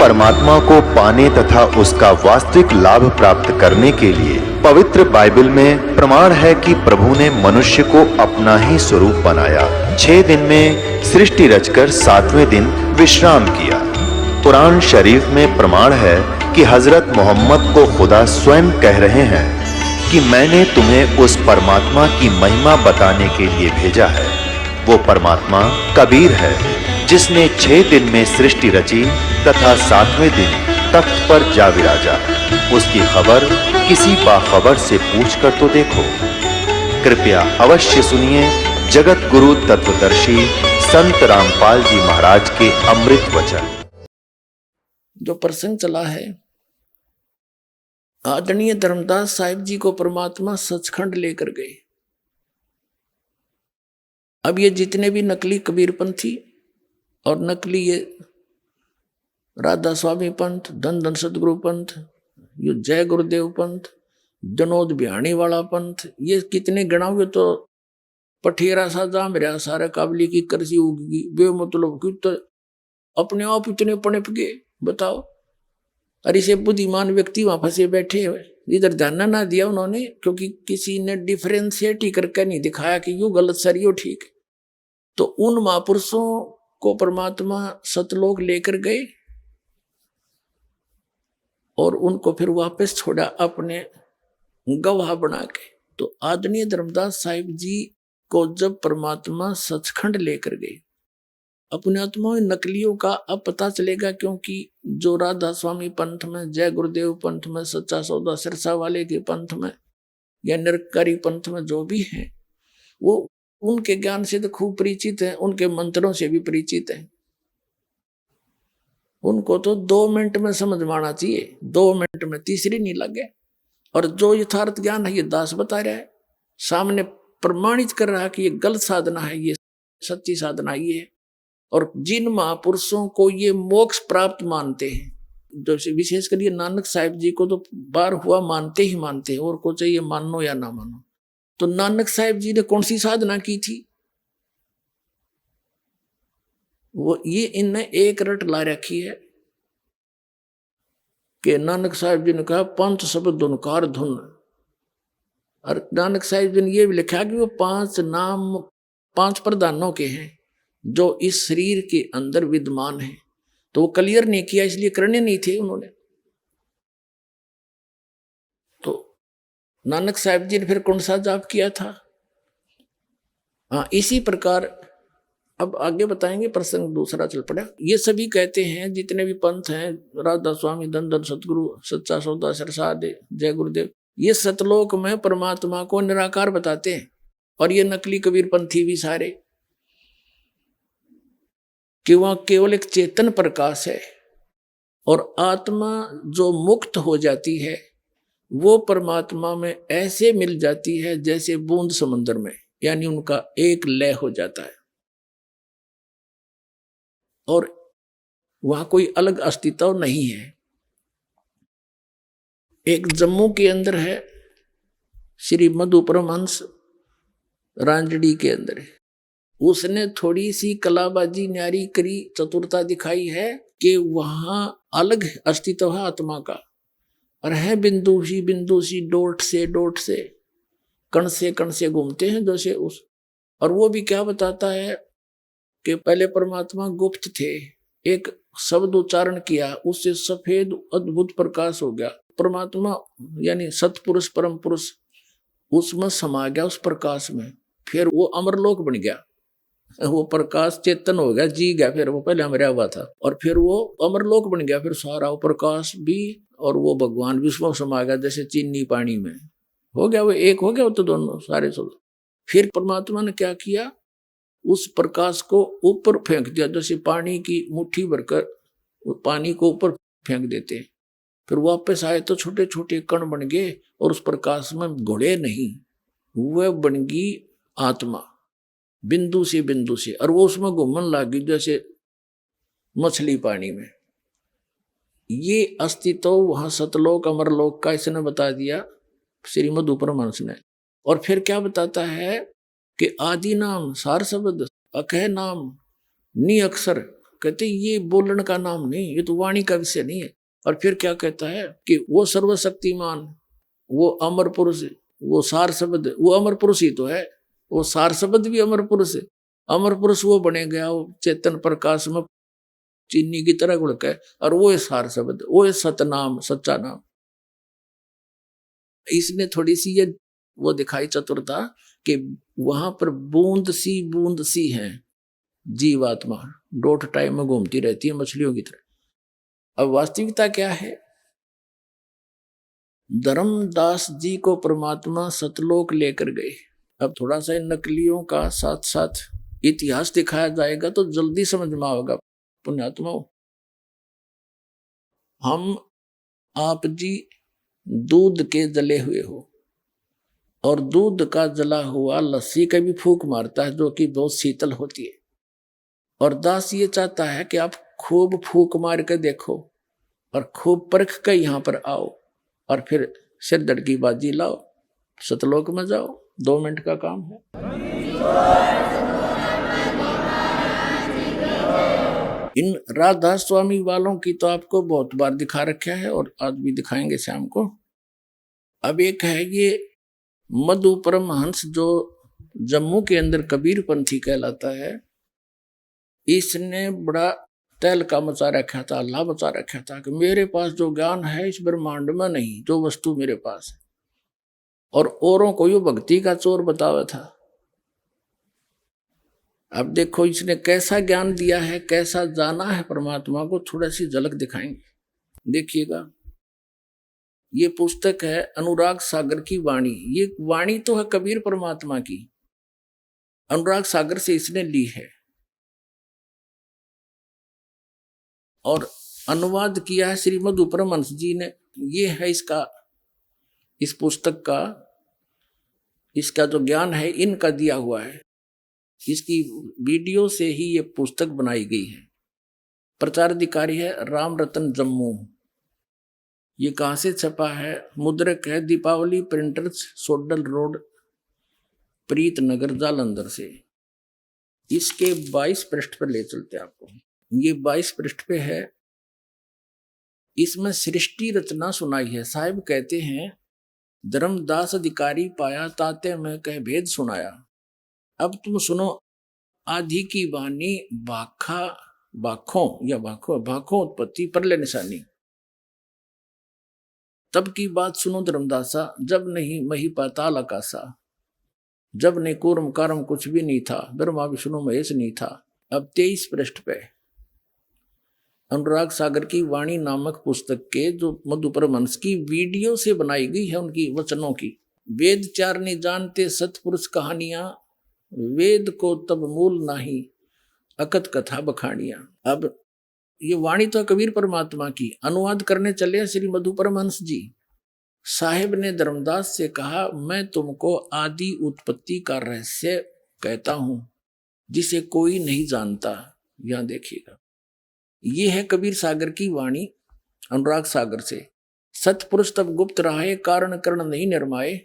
परमात्मा को पाने तथा उसका वास्तविक लाभ प्राप्त करने के लिए पवित्र बाइबल में प्रमाण है कि प्रभु ने मनुष्य को अपना ही स्वरूप बनाया। 6 दिन में सृष्टि रचकर 7वें दिन विश्राम किया। कुरान शरीफ में प्रमाण है कि हजरत मोहम्मद को खुदा स्वयं कह रहे हैं कि मैंने तुम्हें उस परमात्मा की महिमा बताने के लिए भेजा है। वो परमात्मा कबीर है जिसने 6 दिन में सृष्टि रची तथा 7वें दिन तख्त पर जा विराजा। उसकी खबर किसी बाखबर से पूछ कर तो देखो। कृपया अवश्य सुनिए जगत गुरु तत्वदर्शी संत रामपाल जी महाराज के अमृत वचन। जो प्रसंग चला है, आदरणीय धर्मदास साहिब जी को परमात्मा सचखंड लेकर गए। अब ये जितने भी नकली कबीरपंथी और नकली ये राधा स्वामी पंथ, धन धन सदगुरु पंथ, ये जय गुरुदेव पंथ, जनोद बिहाणी वाला पंथ, ये कितने गणाओगे तो पठेरा सा जाम रहा सारा काबली की करसी होगी बेमतलब की। तो अपने आप इतने पणप गए, बताओ। और इसे बुद्धिमान व्यक्ति वहां फंसे बैठे हुए, इधर ध्यान ना दिया उन्होंने, क्योंकि किसी ने डिफरेंशिएट ही करके नहीं दिखाया कि यू गलत सर यो ठीक है। तो उन महापुरुषों को परमात्मा सतलोक लेकर गए और उनको फिर वापस छोड़ा अपने गवाह बना के। तो आदरणीय धर्मदास साहिब जी को जब परमात्मा सचखंड लेकर गए, अपने आत्माओं नकलियों का अब पता चलेगा, क्योंकि जो राधा स्वामी पंथ में, जय गुरुदेव पंथ में, सच्चा सौदा सिरसा वाले के पंथ में या निरकारी पंथ में जो भी हैं, वो उनके ज्ञान से तो खूब परिचित है, उनके मंत्रों से भी परिचित है। उनको तो 2 मिनट में समझ में आना चाहिए, 2 मिनट में तीसरी नहीं लगे। और जो यथार्थ ज्ञान है ये दास बता रहा है, सामने प्रमाणित कर रहा है कि ये गलत साधना है, ये सच्ची साधना ये है। और जिन महापुरुषों को ये मोक्ष प्राप्त मानते हैं, जैसे विशेषकर ये नानक साहिब जी को तो बार हुआ मानते ही मानते हैं, और को चाहिए मानो या ना मानो। तो नानक साहिब जी ने कौन सी साधना की थी, वो ये इनने एक रट ला रखी है कि नानक साहिब जी ने कहा 5 शब्द धुनकार धुन। और नानक साहिब जी ने ये भी लिखा कि वो 5 नाम 5 प्रधानों के हैं जो इस शरीर के अंदर विद्यमान है। तो वो क्लियर नहीं किया, इसलिए करने नहीं थे उन्होंने। तो नानक साहिब जी ने फिर कौन सा जाप किया था? हाँ, इसी प्रकार अब आगे बताएंगे, प्रसंग दूसरा चल पड़ा। ये सभी कहते हैं, जितने भी पंथ हैं, राधा स्वामी, धन धन सतगुरु, सच्चा सौदा सिरसा, जय गुरुदेव, ये सतलोक में परमात्मा को निराकार बताते हैं। और ये नकली कबीर पंथी भी सारे, कि वहां केवल एक चेतन प्रकाश है, और आत्मा जो मुक्त हो जाती है वो परमात्मा में ऐसे मिल जाती है जैसे बूंद समुद्र में, यानी उनका एक लय हो जाता है। और वहां कोई अलग अस्तित्व नहीं है। एक जम्मू के अंदर है श्री मधु परमहंस, रांजड़ी के अंदर है। उसने थोड़ी सी कलाबाजी न्यारी करी, चतुरता दिखाई है कि वहां अलग अस्तित्व है आत्मा का, और है बिंदु सी डोट से कण से घूमते हैं जैसे उस। और वो भी क्या बताता है कि पहले परमात्मा गुप्त थे, एक शब्द उच्चारण किया, उससे सफेद अद्भुत प्रकाश हो गया। परमात्मा यानी सतपुरुष परम पुरुष उसमें समा गया उस प्रकाश में, फिर वो अमरलोक बन गया। वो प्रकाश चेतन हो गया, जी गया, फिर वो पहले मरा हुआ था, और फिर वो अमरलोक बन गया। फिर सारा वो प्रकाश भी और वो भगवान भी उसमें समा गया, जैसे चीनी पानी में हो गया, वो एक हो गया, वो तो दोनों सारे सब। फिर परमात्मा ने क्या किया, उस प्रकाश को ऊपर फेंक दिया, जैसे पानी की मुट्ठी भरकर पानी को ऊपर फेंक देते हैं। फिर वापस आए तो छोटे छोटे कण बन गए, और उस प्रकाश में घुले नहीं, वह बन गई आत्मा बिंदु से, और वो उसमें घूमने लगी जैसे मछली पानी में। ये अस्तित्व वहां सतलोक अमरलोक का इसने बता दिया श्री मधु परमहंस ने। और फिर क्या बताता है कि आदि नाम सार शब्द, अकह नाम, नि अक्षर कहते ये बोलने का नाम नहीं, ये तो वाणी का विषय नहीं है। और फिर क्या कहता है कि वो सर्वशक्तिमान, वो अमर पुरुष, वो सार शब्द, वो अमर पुरुष ही तो है, वो सार शब्द भी अमर पुरुष है। अमर पुरुष वो बने गया, वो चेतन प्रकाश में चीनी की तरह गुड़क है, और वो है सार शब्द, वो है सतनाम, सच्चा नाम। इसने थोड़ी सी ये वो दिखाई चतुरता कि वहां पर बूंद सी है जीवात्मा, डोट टाइम में घूमती रहती है मछलियों की तरह। अब वास्तविकता क्या है? धर्मदास जी को परमात्मा सतलोक लेकर गए। अब थोड़ा सा इन नकलियों का साथ साथ इतिहास दिखाया जाएगा तो जल्दी समझ में आएगा। पुण्यात्माओं, हम आप जी दूध के जले हुए हो, और दूध का जला हुआ लस्सी का भी फूंक मारता है, जो कि बहुत शीतल होती है। और दास ये चाहता है कि आप खूब फूंक मार के देखो और खूब परख कर यहां पर आओ, और फिर सिरदर्द की बाजी लाओ, सतलोक में जाओ। 2 मिनट का काम है। इन राधा स्वामी वालों की तो आपको बहुत बार दिखा रखा है, और आज भी दिखाएंगे शाम को। अब एक है ये मधु परमहंस, जो जम्मू के अंदर कबीरपंथी कहलाता है। इसने बड़ा तहलका मचा रखा था, अल्लाह मचा रखा था कि मेरे पास जो ज्ञान है इस ब्रह्मांड में नहीं, जो वस्तु मेरे पास है। और औरों को यो भक्ति का चोर बतावा था। अब देखो इसने कैसा ज्ञान दिया है, कैसा जाना है परमात्मा को, थोड़ा सी झलक दिखाएंगे, देखिएगा। ये पुस्तक है अनुराग सागर की वाणी। ये वाणी तो है कबीर परमात्मा की, अनुराग सागर से इसने ली है, और अनुवाद किया है श्री मधु परमहंस जी ने। ये है इसका, इस पुस्तक का, इसका जो ज्ञान है इनका दिया हुआ है। इसकी वीडियो से ही ये पुस्तक बनाई गई है। प्रचार अधिकारी है राम रतन जम्मू। ये कहाँ से छपा है? मुद्रक है दीपावली प्रिंटर्स, सोडल रोड, प्रीत नगर, जालंधर से। इसके 22 पृष्ठ पर ले चलते हैं आपको। ये 22 पृष्ठ पे है। इसमें सृष्टि रचना सुनाई है। साहिब कहते हैं धर्मदास अधिकारी पाया, ताते में कह भेद सुनाया। अब तुम सुनो आदि की वाणी, भाखों उत्पत्ति, परले निशानी। तब की बात सुनो धर्मदासा, जब नहीं मही पाताल आकाशा, जब नहीं कूर्म कारम कुछ भी नहीं था, ब्रह्मा विष्णु महेश नहीं था। अब 23 पृष्ठ पे अनुराग सागर की वाणी नामक पुस्तक के जो मधु परमहंस की वीडियो से बनाई गई है, उनकी वचनों की। वेद चार नहीं जानते सतपुरुष कहानियां, वेद को तब मूल नाही, अकत कथा बखानियां। अब ये वाणी तो कबीर परमात्मा की, अनुवाद करने चले श्री मधु परमहंस जी। साहिब ने धर्मदास से कहा, मैं तुमको आदि उत्पत्ति का रहस्य कहता हूं जिसे कोई नहीं जानता। यहां देखिएगा, ये है कबीर सागर की वाणी अनुराग सागर से। सतपुरुष तब गुप्त रहे, कारण करण नहीं निर्माए,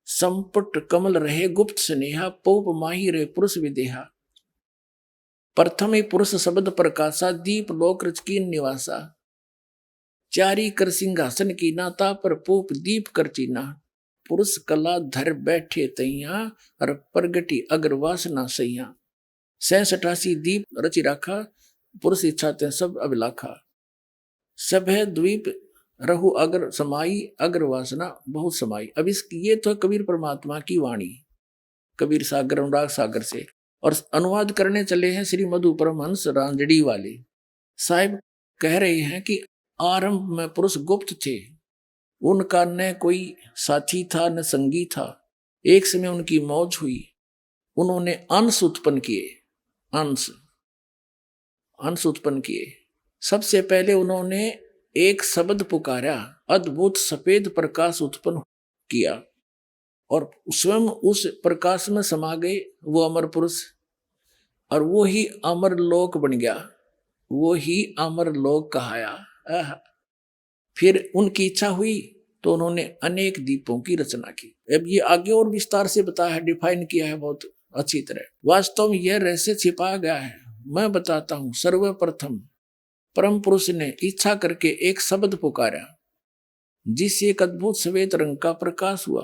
संपट कमल रहे गुप्त स्नेहा, पौप माही रहे पुरुष विदेहा, प्रथम ही पुरुष शब्द प्रकाशा, दीप लोक रच की निवासा, चारी कर सिंहासन की नाता, पर पोप दीप कर चीना, पुरुष कला धर बैठे तैया, और प्रगटी अगर वासना सैया, 86 दीप रचि राखा, पुरुष इच्छा ते सब अभिलाखा, सब है द्वीप रहु अगर समाई, अगर वासना बहुत समाई। अब ये तो कबीर परमात्मा की वाणी, कबीर सागर अनुराग सागर से। और अनुवाद करने चले हैं श्री मधु परमहंस रांजड़ी वाले। साहिब कह रहे हैं कि आरंभ में पुरुष गुप्त थे, उनका न कोई साथी था न संगी था। एक समय उनकी मौज हुई, उन्होंने अंश उत्पन्न किए, अंश उत्पन्न किए। सबसे पहले उन्होंने एक शब्द पुकारा, अद्भुत सफेद प्रकाश उत्पन्न किया, और स्वयं उस प्रकाश में समा गए वो अमर पुरुष, और वो ही अमर लोक बन गया, वो ही अमर लोक कहाया। फिर उनकी इच्छा हुई तो उन्होंने अनेक दीपों की रचना की। अब ये आगे और विस्तार से बताया है, डिफाइन किया है बहुत अच्छी तरह। वास्तव में यह रहस्य छिपाया गया है मैं बताता हूं। सर्वप्रथम परम पुरुष ने इच्छा करके एक शब्द पुकारा, जिससे एक अद्भुत श्वेत रंग का प्रकाश हुआ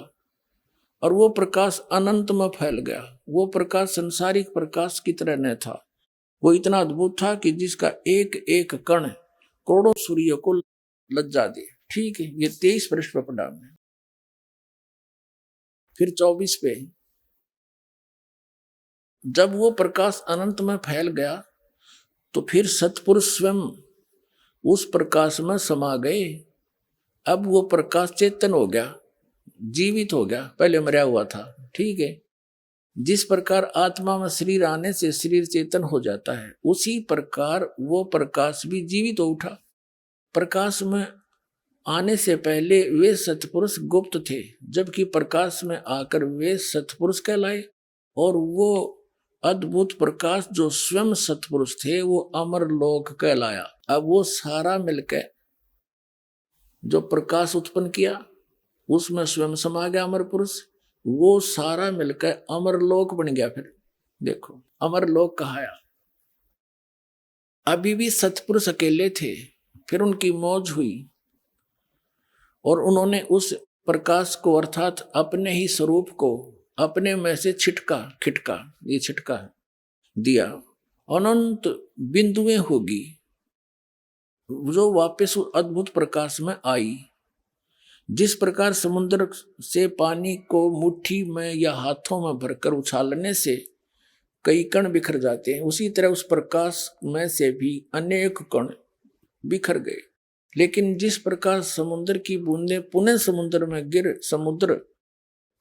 और वो प्रकाश अनंत में फैल गया। वो प्रकाश संसारिक प्रकाश की तरह न था, वो इतना अद्भुत था कि जिसका एक एक कण करोड़ों सूर्य को लज्जा दे। ठीक है, ये 23 पृष्ठ पर पढ़ा में। फिर 24 पे, जब वो प्रकाश अनंत में फैल गया तो फिर सतपुरुष स्वयं उस प्रकाश में समा गए। अब वो प्रकाश चेतन हो गया, जीवित हो गया, पहले मरा हुआ था। ठीक है, जिस प्रकार आत्मा में शरीर आने से शरीर चेतन हो जाता है, उसी प्रकार वो प्रकाश भी जीवित हो उठा। प्रकाश में आने से पहले वे सतपुरुष गुप्त थे, जबकि प्रकाश में आकर वे सतपुरुष कहलाए। और वो अद्भुत प्रकाश जो स्वयं सतपुरुष थे, वो अमर लोक कहलाया। अब वो सारा मिलकर जो प्रकाश उत्पन्न किया, उसमें स्वयं समा गया अमर पुरुष। वो सारा मिलकर अमरलोक बन गया। फिर देखो अमरलोक कहाया। अभी भी सतपुरुष अकेले थे, फिर उनकी मौज हुई और उन्होंने उस प्रकाश को अर्थात अपने ही स्वरूप को अपने में से खिटका ये छिटका दिया। अनंत बिंदुएं होगी जो वापस उस अद्भुत प्रकाश में आई। जिस प्रकार समुद्र से पानी को मुट्ठी में या हाथों में भरकर उछालने से कई कण बिखर जाते हैं, उसी तरह उस प्रकाश में से भी अनेक कण बिखर गए। लेकिन जिस प्रकार समुद्र की बूंदें पुनः समुद्र में गिर समुद्र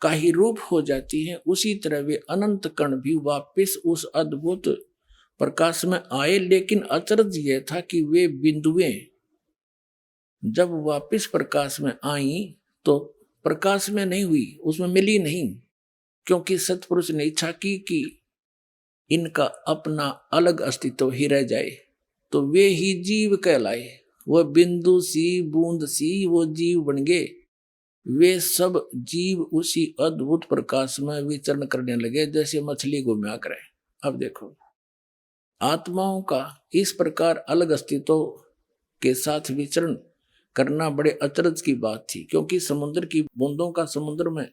का ही रूप हो जाती हैं, उसी तरह वे अनंत कण भी वापस उस अद्भुत प्रकाश में आए। लेकिन अचरज यह था कि वे बिंदुएं जब वापस प्रकाश में आई तो प्रकाश में नहीं हुई, उसमें मिली नहीं, क्योंकि सतपुरुष ने इच्छा की कि इनका अपना अलग अस्तित्व ही रह जाए, तो वे ही जीव कहलाए। वह बिंदु सी बूंद सी वो जीव बन गए। वे सब जीव उसी अद्भुत प्रकाश में विचरण करने लगे, जैसे मछली घूमा करे। अब देखो आत्माओं का इस प्रकार अलग अस्तित्व के साथ विचरण करना बड़े अचरज की बात थी, क्योंकि समुद्र की बूंदों का समुद्र में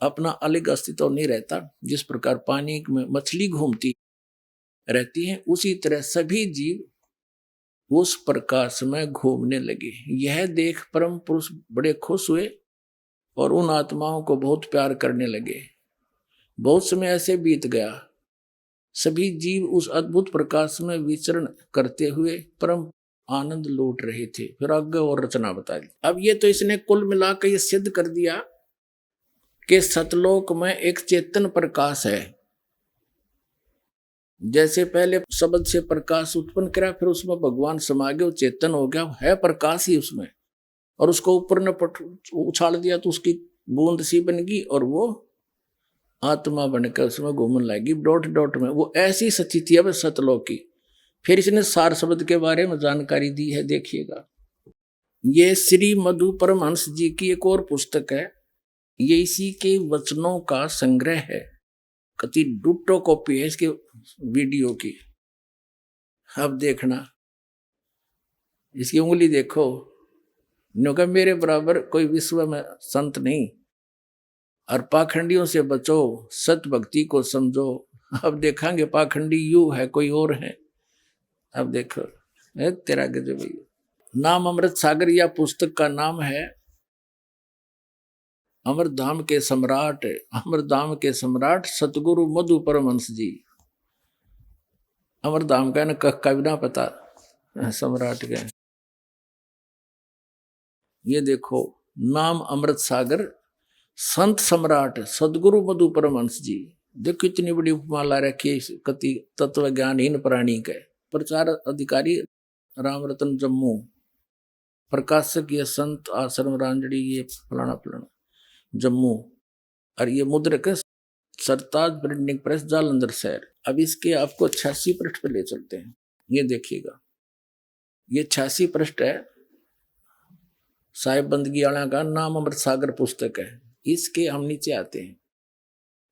अपना अलग अस्तित्व नहीं रहता। जिस प्रकार पानी में मछली घूमती रहती है, उसी तरह सभी जीव उस प्रकाश में घूमने लगे। यह देख परम पुरुष बड़े खुश हुए और उन आत्माओं को बहुत प्यार करने लगे। बहुत समय ऐसे बीत गया, सभी जीव उस अद्भुत प्रकाश में विचरण करते हुए परम आनंद लूट रहे थे। फिर आगे और रचना बता दी। अब ये तो इसने कुल मिलाकर ये सिद्ध कर दिया कि सतलोक में एक चेतन प्रकाश है। जैसे पहले शब्द से प्रकाश उत्पन्न करा, फिर उसमें भगवान समा गए, चेतन हो गया, है प्रकाश ही उसमें, और उसको ऊपर ने उछाल दिया तो उसकी बूंद सी बन गई और वो आत्मा बनकर उसमें घूमने लगी डॉट डॉट में। वो ऐसी स्थिति है सतलोक की। फिर इसने सार शब्द के बारे में जानकारी दी है, देखिएगा। ये श्री मधु परमहंस जी की एक और पुस्तक है, ये इसी के वचनों का संग्रह है। कति डुट्टो कॉपी है इसके वीडियो की। अब देखना, इसकी उंगली देखो, न्योंकि मेरे बराबर कोई विश्व में संत नहीं। और पाखंडियों से बचो, सत भक्ति को समझो। अब देखेंगे पाखंडी यू है कोई और है। अब देखो तेरा गजब भैया। नाम अमृत सागर, या पुस्तक का नाम है अमरधाम के सम्राट, अमरधाम के सम्राट सतगुरु मधु परमहंस जी। अमरधाम का न का बिना पता सम्राट का। ये देखो नाम अमृत सागर, संत सम्राट सदगुरु मधु परमहंस जी। देखो इतनी बड़ी उपमा ला रखी है, कति तत्व ज्ञानहीन प्राणी के। प्रचार अधिकारी राम रतन जम्मू, प्रकाशक ये संत आश्रम रांजड़ी, ये फलाना फलाना जम्मू। और ये मुद्रक है सरताज प्रिंटिंग प्रेस जालंधर शहर। अब इसके आपको 86 पृष्ठ पे ले चलते हैं। ये देखिएगा, ये 86 पृष्ठ है, साहिब बंदगी आला का नाम अमृत सागर पुस्तक है। इसके हम नीचे आते हैं।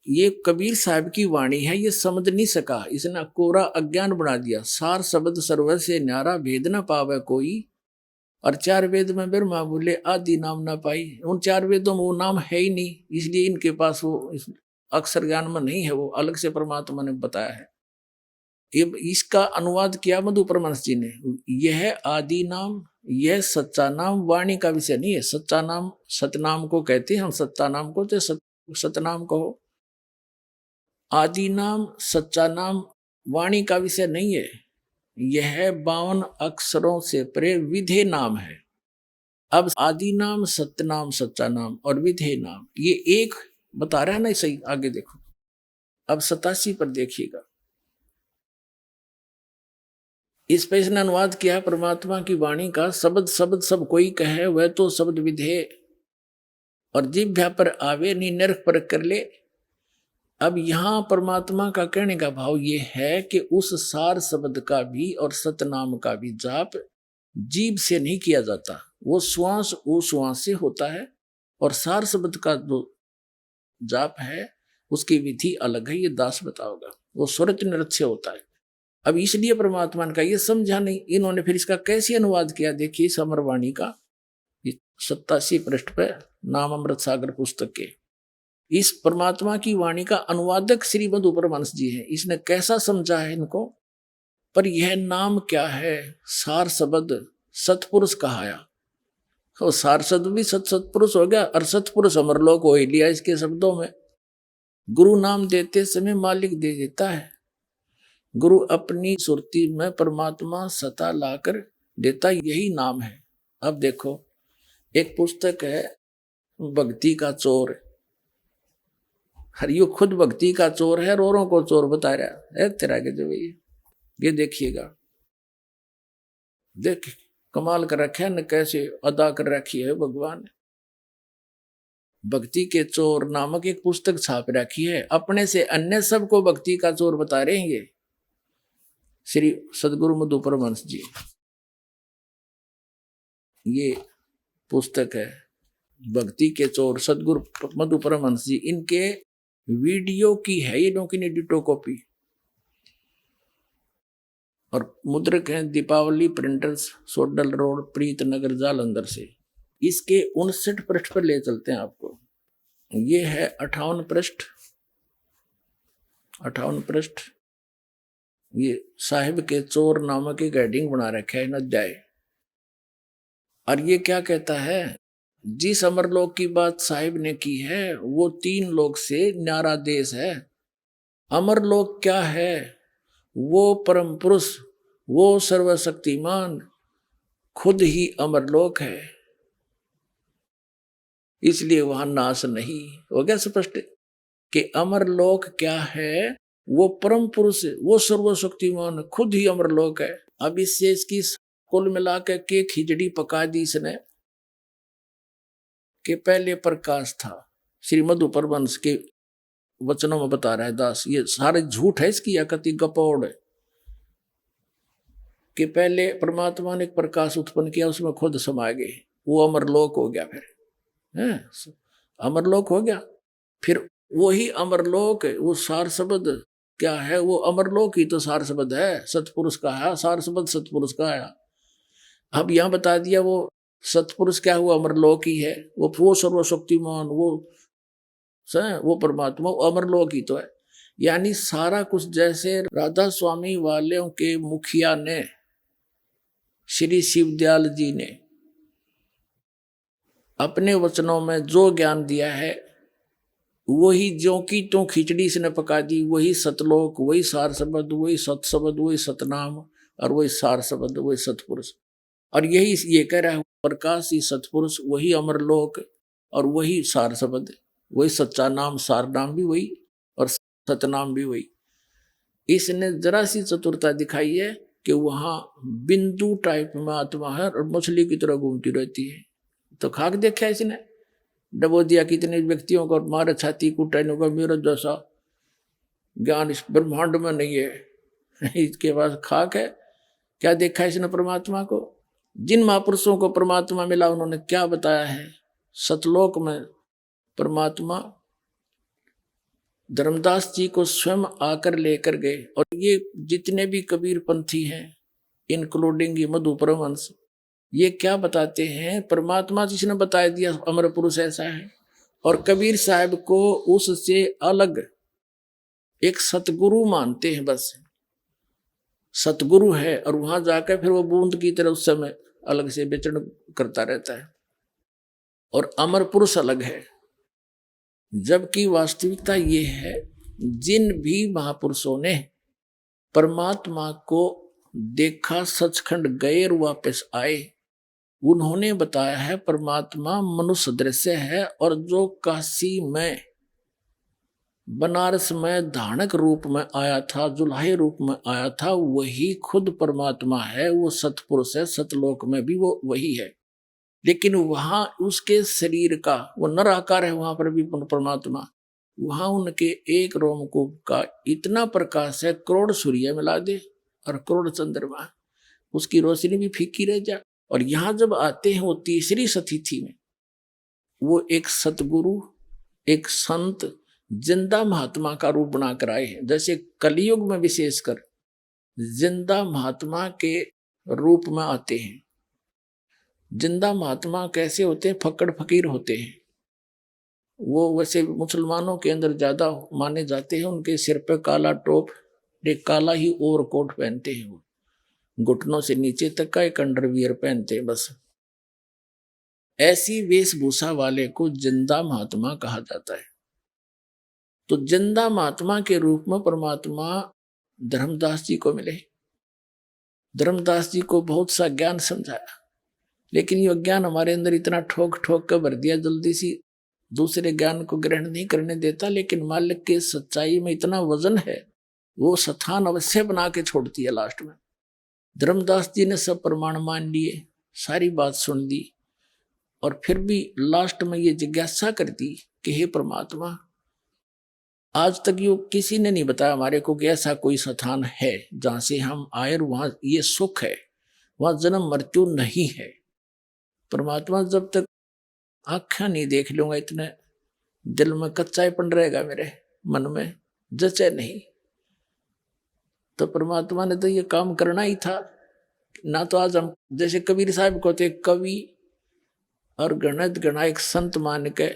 ये कबीर साहब की वाणी है, ये समझ नहीं सका, इसने कोरा अज्ञान बना दिया। सार शब्द सर्व से न्यारा, भेद न पावे कोई। और चार वेद में ब्रह्मा बोले आदि नाम ना पाई। उन चार वेदों में वो नाम है ही नहीं, इसलिए इनके पास वो अक्षर ज्ञान में नहीं है, वो अलग से परमात्मा ने बताया है। ये इसका अनुवाद किया मधु परमहंस जी ने। यह आदि नाम, यह सच्चा नाम वाणी का विषय नहीं है। सच्चा नाम सतनाम को कहते हैं हम, सच्चा नाम को तो सतनाम कहो। आदि नाम सच्चा नाम वाणी का विषय नहीं है। यह 52 अक्षरों से परे विधेय नाम है। अब आदि नाम, सत्य नाम, सच्चा नाम और विधेय नाम, ये एक बता रहा है ना सही। आगे देखो, अब 87 पर देखिएगा। इस पे इसने अनुवाद किया परमात्मा की वाणी का। शब्द शब्द सब कोई कहे, वह तो शब्द विधेय, और जिह्वा पर आवे नी नरक पर कर ले। अब यहां परमात्मा का कहने का भाव ये है कि उस सार शब्द का भी और सतनाम का भी जाप जीभ से नहीं किया जाता, वो श्वास उश्वास से होता है। और सार शब्द का जो जाप है उसकी विधि अलग है, ये दास बताओगा। वो स्वरत नृत्य से होता है। अब इसलिए परमात्मा का ये समझा नहीं, इन्होंने फिर इसका कैसे अनुवाद किया। देखिए समरवाणी का 87 पृष्ठ पे नाम अमृत सागर पुस्तक के इस परमात्मा की वाणी का अनुवादक श्री मधु परमहंस जी हैं। इसने कैसा समझा है इनको। पर यह नाम क्या है? सार शब्द सतपुरुष कहाया। तो सार शब्द भी सतपुरुष हो गया, और सतपुरुष अमरलोक हो ही लिया इसके शब्दों में। गुरु नाम देते समय मालिक दे देता है। गुरु अपनी सुरती में परमात्मा सता लाकर देता, यही नाम है। अब देखो, एक पुस्तक है भक्ति का चोर। हरियो खुद भक्ति का चोर है, रोरों को चोर बता रहा है तेरा के जो ये देखिएगा, देख कमाल कर रखा है न, कैसे अदा कर रखी है भगवान। भक्ति के चोर नामक एक पुस्तक छाप रखी है। अपने से अन्य सबको भक्ति का चोर बता रहे हैं ये श्री सदगुरु मधु परमहंस जी। ये पुस्तक है भक्ति के चोर सदगुरु मधु परमहंस जी। इनके वीडियो की है ये डोकिनी डिटो कॉपी, और मुद्रक हैं दीपावली प्रिंटर्स, सोडल रोड, प्रीत नगर, जालंधर से। इसके 59 पृष्ठ पर ले चलते हैं आपको। ये है 58 पृष्ठ, 58 पृष्ठ। ये साहिब के चोर नामक एक हेडिंग बना रखा है अध्याय। और ये क्या कहता है? जिस अमरलोक की बात साहिब ने की है वो 3 लोक से न्यारा देश है। अमरलोक क्या है? वो परम पुरुष, वो सर्वशक्तिमान खुद ही अमरलोक है, इसलिए वहां नाश नहीं। हो गया स्पष्ट कि अमरलोक क्या है? वो परम पुरुष, वो सर्वशक्तिमान खुद ही अमरलोक है। अब इससे इसकी कुल मिला के खिचड़ी पका दी इसने कि पहले प्रकाश था। श्री मधु परमहंस के वचनों में बता रहा है दास, ये सारे झूठ है इसकी, अकति गपौड़ है कि पहले परमात्मा ने एक प्रकाश उत्पन्न किया, उसमें खुद समा गए, वो अमरलोक हो गया। फिर है अमरलोक हो गया। फिर वही अमरलोक, वो सार शब्द क्या है? वो अमरलोक ही तो सार शब्द है, सतपुरुष का है सार शब्द, सतपुरुष का है। अब यहां बता दिया वो सतपुरुष क्या हुआ? अमरलोक ही है। वो सर्वशक्तिमान, वो परमात्मा, वो अमरलोक ही तो है। यानी सारा कुछ जैसे राधा स्वामी वालों के मुखिया ने श्री शिवदयाल जी ने अपने वचनों में जो ज्ञान दिया है वही ज्यों की त्यों खिचड़ी से ने पका दी। वही सतलोक, वही सार शब्द, वही सत शब्द, वही सतनाम, और वही सार शब्द, वही सतपुरुष। और यही ये कह रहा है प्रकाश ही सतपुरुष, वही अमरलोक, और वही सार शब्द, वही सच्चा नाम, सार नाम भी वही और सतनाम भी वही। इसने जरा सी चतुरता दिखाई है कि वहां बिंदु टाइप में आत्मा है और मछली की तरह घूमती रहती है। तो खाक देखा है इसने, डबो दिया कितने व्यक्तियों को, मारे छाती कुटाने का मेरा जैसा ज्ञान इस ब्रह्मांड में नहीं है। इसके पास खाक है। क्या देखा इसने परमात्मा को? जिन महापुरुषों को परमात्मा मिला उन्होंने क्या बताया है? सतलोक में परमात्मा धर्मदास जी को स्वयं आकर लेकर गए। और ये जितने भी कबीर पंथी हैं, इंक्लूडिंग ये मधु परमहंस, ये क्या बताते हैं, परमात्मा जिसने बता दिया अमर पुरुष ऐसा है, और कबीर साहब को उससे अलग एक सतगुरु मानते हैं। बस सतगुरु है, और वहां जाकर फिर वो बूंद की तरह उस समय अलग से विचरण करता रहता है, और अमर पुरुष अलग है। जबकि वास्तविकता ये है, जिन भी महापुरुषों ने परमात्मा को देखा, सचखंड गए और वापस आए, उन्होंने बताया है परमात्मा मनुष्य दृश्य है, और जो काशी में, बनारस में धानक रूप में आया था, जुल्हे रूप में आया था, वही खुद परमात्मा है। वो सतपुरुष है, सतलोक में भी वो वही है। लेकिन वहां उसके शरीर का वो नर आकार है, वहां पर भी परमात्मा, वहां उनके एक रोमकूप का इतना प्रकाश है, करोड़ सूर्य मिला दे और करोड़ चंद्रमा, उसकी रोशनी भी फीकी रह जा। और यहां जब आते हैं वो तीसरी सतिथि में, वो एक सतगुरु, एक संत, जिंदा महात्मा का रूप बनाकर आए हैं। जैसे कलयुग में विशेषकर जिंदा महात्मा के रूप में आते हैं। जिंदा महात्मा कैसे होते हैं? फक्कड़ फकीर होते हैं। वो वैसे मुसलमानों के अंदर ज्यादा माने जाते हैं। उनके सिर पे काला टोप, एक काला ही ओवरकोट पहनते हैं, वो घुटनों से नीचे तक का एक अंडरवियर पहनते हैं। बस ऐसी वेशभूषा वाले को जिंदा महात्मा कहा जाता है। तो जिंदा महात्मा के रूप में परमात्मा धर्मदास जी को मिले। धर्मदास जी को बहुत सा ज्ञान समझाया, लेकिन ये ज्ञान हमारे अंदर इतना ठोक ठोक कर भर दिया, जल्दी सी दूसरे ज्ञान को ग्रहण नहीं करने देता। लेकिन मालिक के सच्चाई में इतना वजन है, वो स्थान अवश्य बना के छोड़ती है लास्ट में। धर्मदास जी ने सब प्रमाण मान लिए, सारी बात सुन ली, और फिर भी लास्ट में ये जिज्ञासा कर दी कि हे परमात्मा, आज तक यो किसी ने नहीं बताया हमारे को कि ऐसा कोई स्थान है जहां से हम आए और वहां ये सुख है, वहां जन्म मृत्यु नहीं है। परमात्मा, जब तक आँखें नहीं देख लूंगा, इतने दिल में कच्चापन रहेगा, मेरे मन में जचे नहीं। तो परमात्मा ने तो ये काम करना ही था ना। तो आज हम जैसे कबीर साहब को थे कवि और गणित गणायक संत मान के,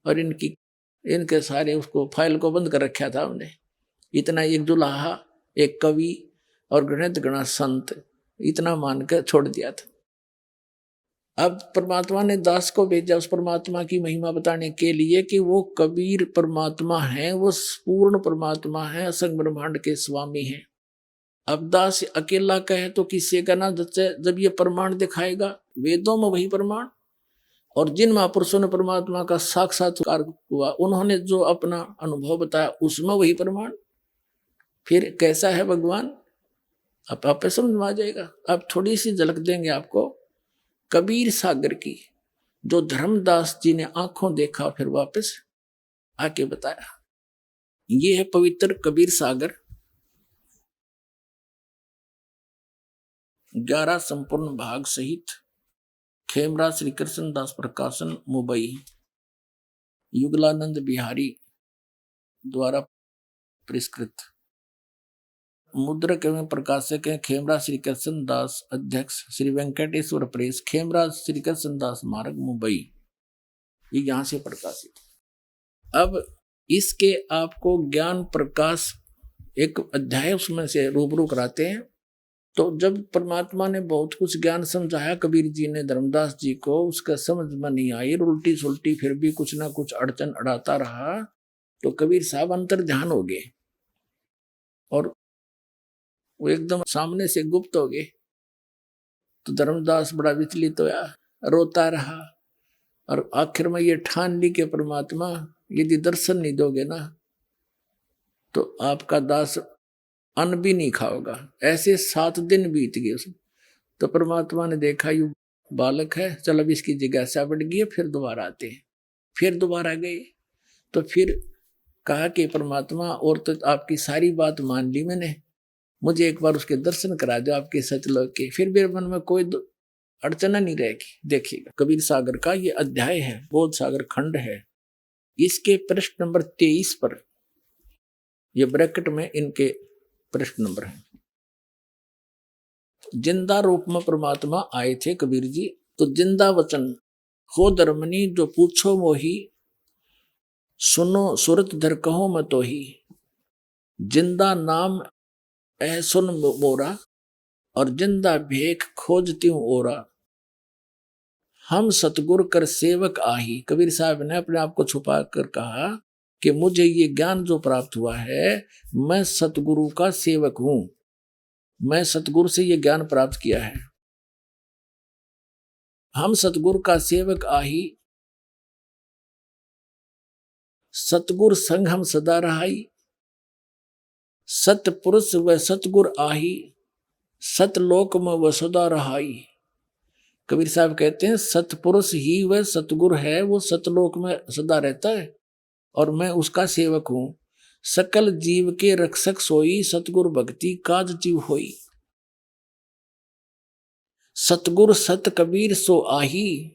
और इनके सारे उसको फाइल को बंद कर रखा था हमने। इतना एक दुल्हा, एक कवि और गणित गणा संत, इतना मान के छोड़ दिया था। अब परमात्मा ने दास को भेजा उस परमात्मा की महिमा बताने के लिए कि वो कबीर परमात्मा है, वो पूर्ण परमात्मा है, असंग ब्रह्मांड के स्वामी हैं। अब दास अकेला कहे तो किससे कहना, जब ये प्रमाण दिखाएगा, वेदों में वही प्रमाण, और जिन महापुरुषों ने परमात्मा का साक्षात्कार हुआ, उन्होंने जो अपना अनुभव बताया, उसमें वही प्रमाण। फिर कैसा है भगवान, अब आप समझ में आ जाएगा। अब थोड़ी सी झलक देंगे आपको कबीर सागर की, जो धर्मदास जी ने आंखों देखा फिर वापस आके बताया। ये है पवित्र कबीर सागर, 11 संपूर्ण भाग सहित, खेमरा श्री कृष्ण दास प्रकाशन, मुंबई, युगलानंद बिहारी द्वारा पुरस्कृत। मुद्रक एवं प्रकाशक हैं खेमरा श्री कृष्ण दास, अध्यक्ष श्री वेंकटेश्वर प्रेस, खेमरा श्री कृष्ण दास मार्ग, मुंबई। ये यहाँ से प्रकाशित। अब इसके आपको ज्ञान प्रकाश एक अध्याय उसमें से रूबरू कराते हैं। तो जब परमात्मा ने बहुत कुछ ज्ञान समझाया कबीर जी ने धर्मदास जी को, उसका समझ में नहीं आई, उल्टी सुल्टी फिर भी कुछ ना कुछ अड़चन अड़ाता रहा, तो कबीर साहब अंतर ध्यान हो गए और वो एकदम सामने से गुप्त हो गए। तो धर्मदास बड़ा विचलित होया, रोता रहा, और आखिर में ये ठान ली कि परमात्मा यदि दर्शन नहीं दोगे ना तो आपका दास अन्न भी नहीं खाओगा। ऐसे 7 दिन बीत गए उसमें। तो परमात्मा ने देखा यू बालक है, चल अब इसकी जिज्ञासा बढ़ गई है, फिर दोबारा आते हैं। फिर दोबारा गए तो फिर कहा कि परमात्मा, और तो आपकी सारी बात मान ली मैंने, मुझे एक बार उसके दर्शन करा दो आपके सतलोक के, फिर मेरे मन में कोई अड़चन नहीं रहेगी। देखिएगा कबीर सागर का ये अध्याय है, बोध सागर खंड है। इसके पृष्ठ नंबर 23 पर ये ब्रैकेट में इनके प्रश्न नंबर है। जिंदा रूप में परमात्मा आए थे कबीर जी, तो जिंदा वचन हो धर्मनी जो पूछो मोही, सुनो सुरत धर कहो मैं तो ही। जिंदा नाम ऐ सुन मोरा, और जिंदा भेख खोजती हूं ओरा। हम सतगुरु कर सेवक आही, कबीर साहब ने अपने आप को छुपा कर कहा कि मुझे ये ज्ञान जो प्राप्त हुआ है, मैं सतगुरु का सेवक हूं, मैं सतगुरु से ये ज्ञान प्राप्त किया है। हम सतगुरु का सेवक आही, सतगुरु संग हम सदा रहाई। सतपुरुष व सतगुरु आही, सतलोक में वह सदा रहाई। कबीर साहब कहते हैं सतपुरुष ही वह सतगुरु है, वो सतलोक में सदा रहता है और मैं उसका सेवक हूं। सकल जीव के रक्षक सोई, सतगुरु भक्ति काज जीव होई। सतगुरु सत कबीर सो आही,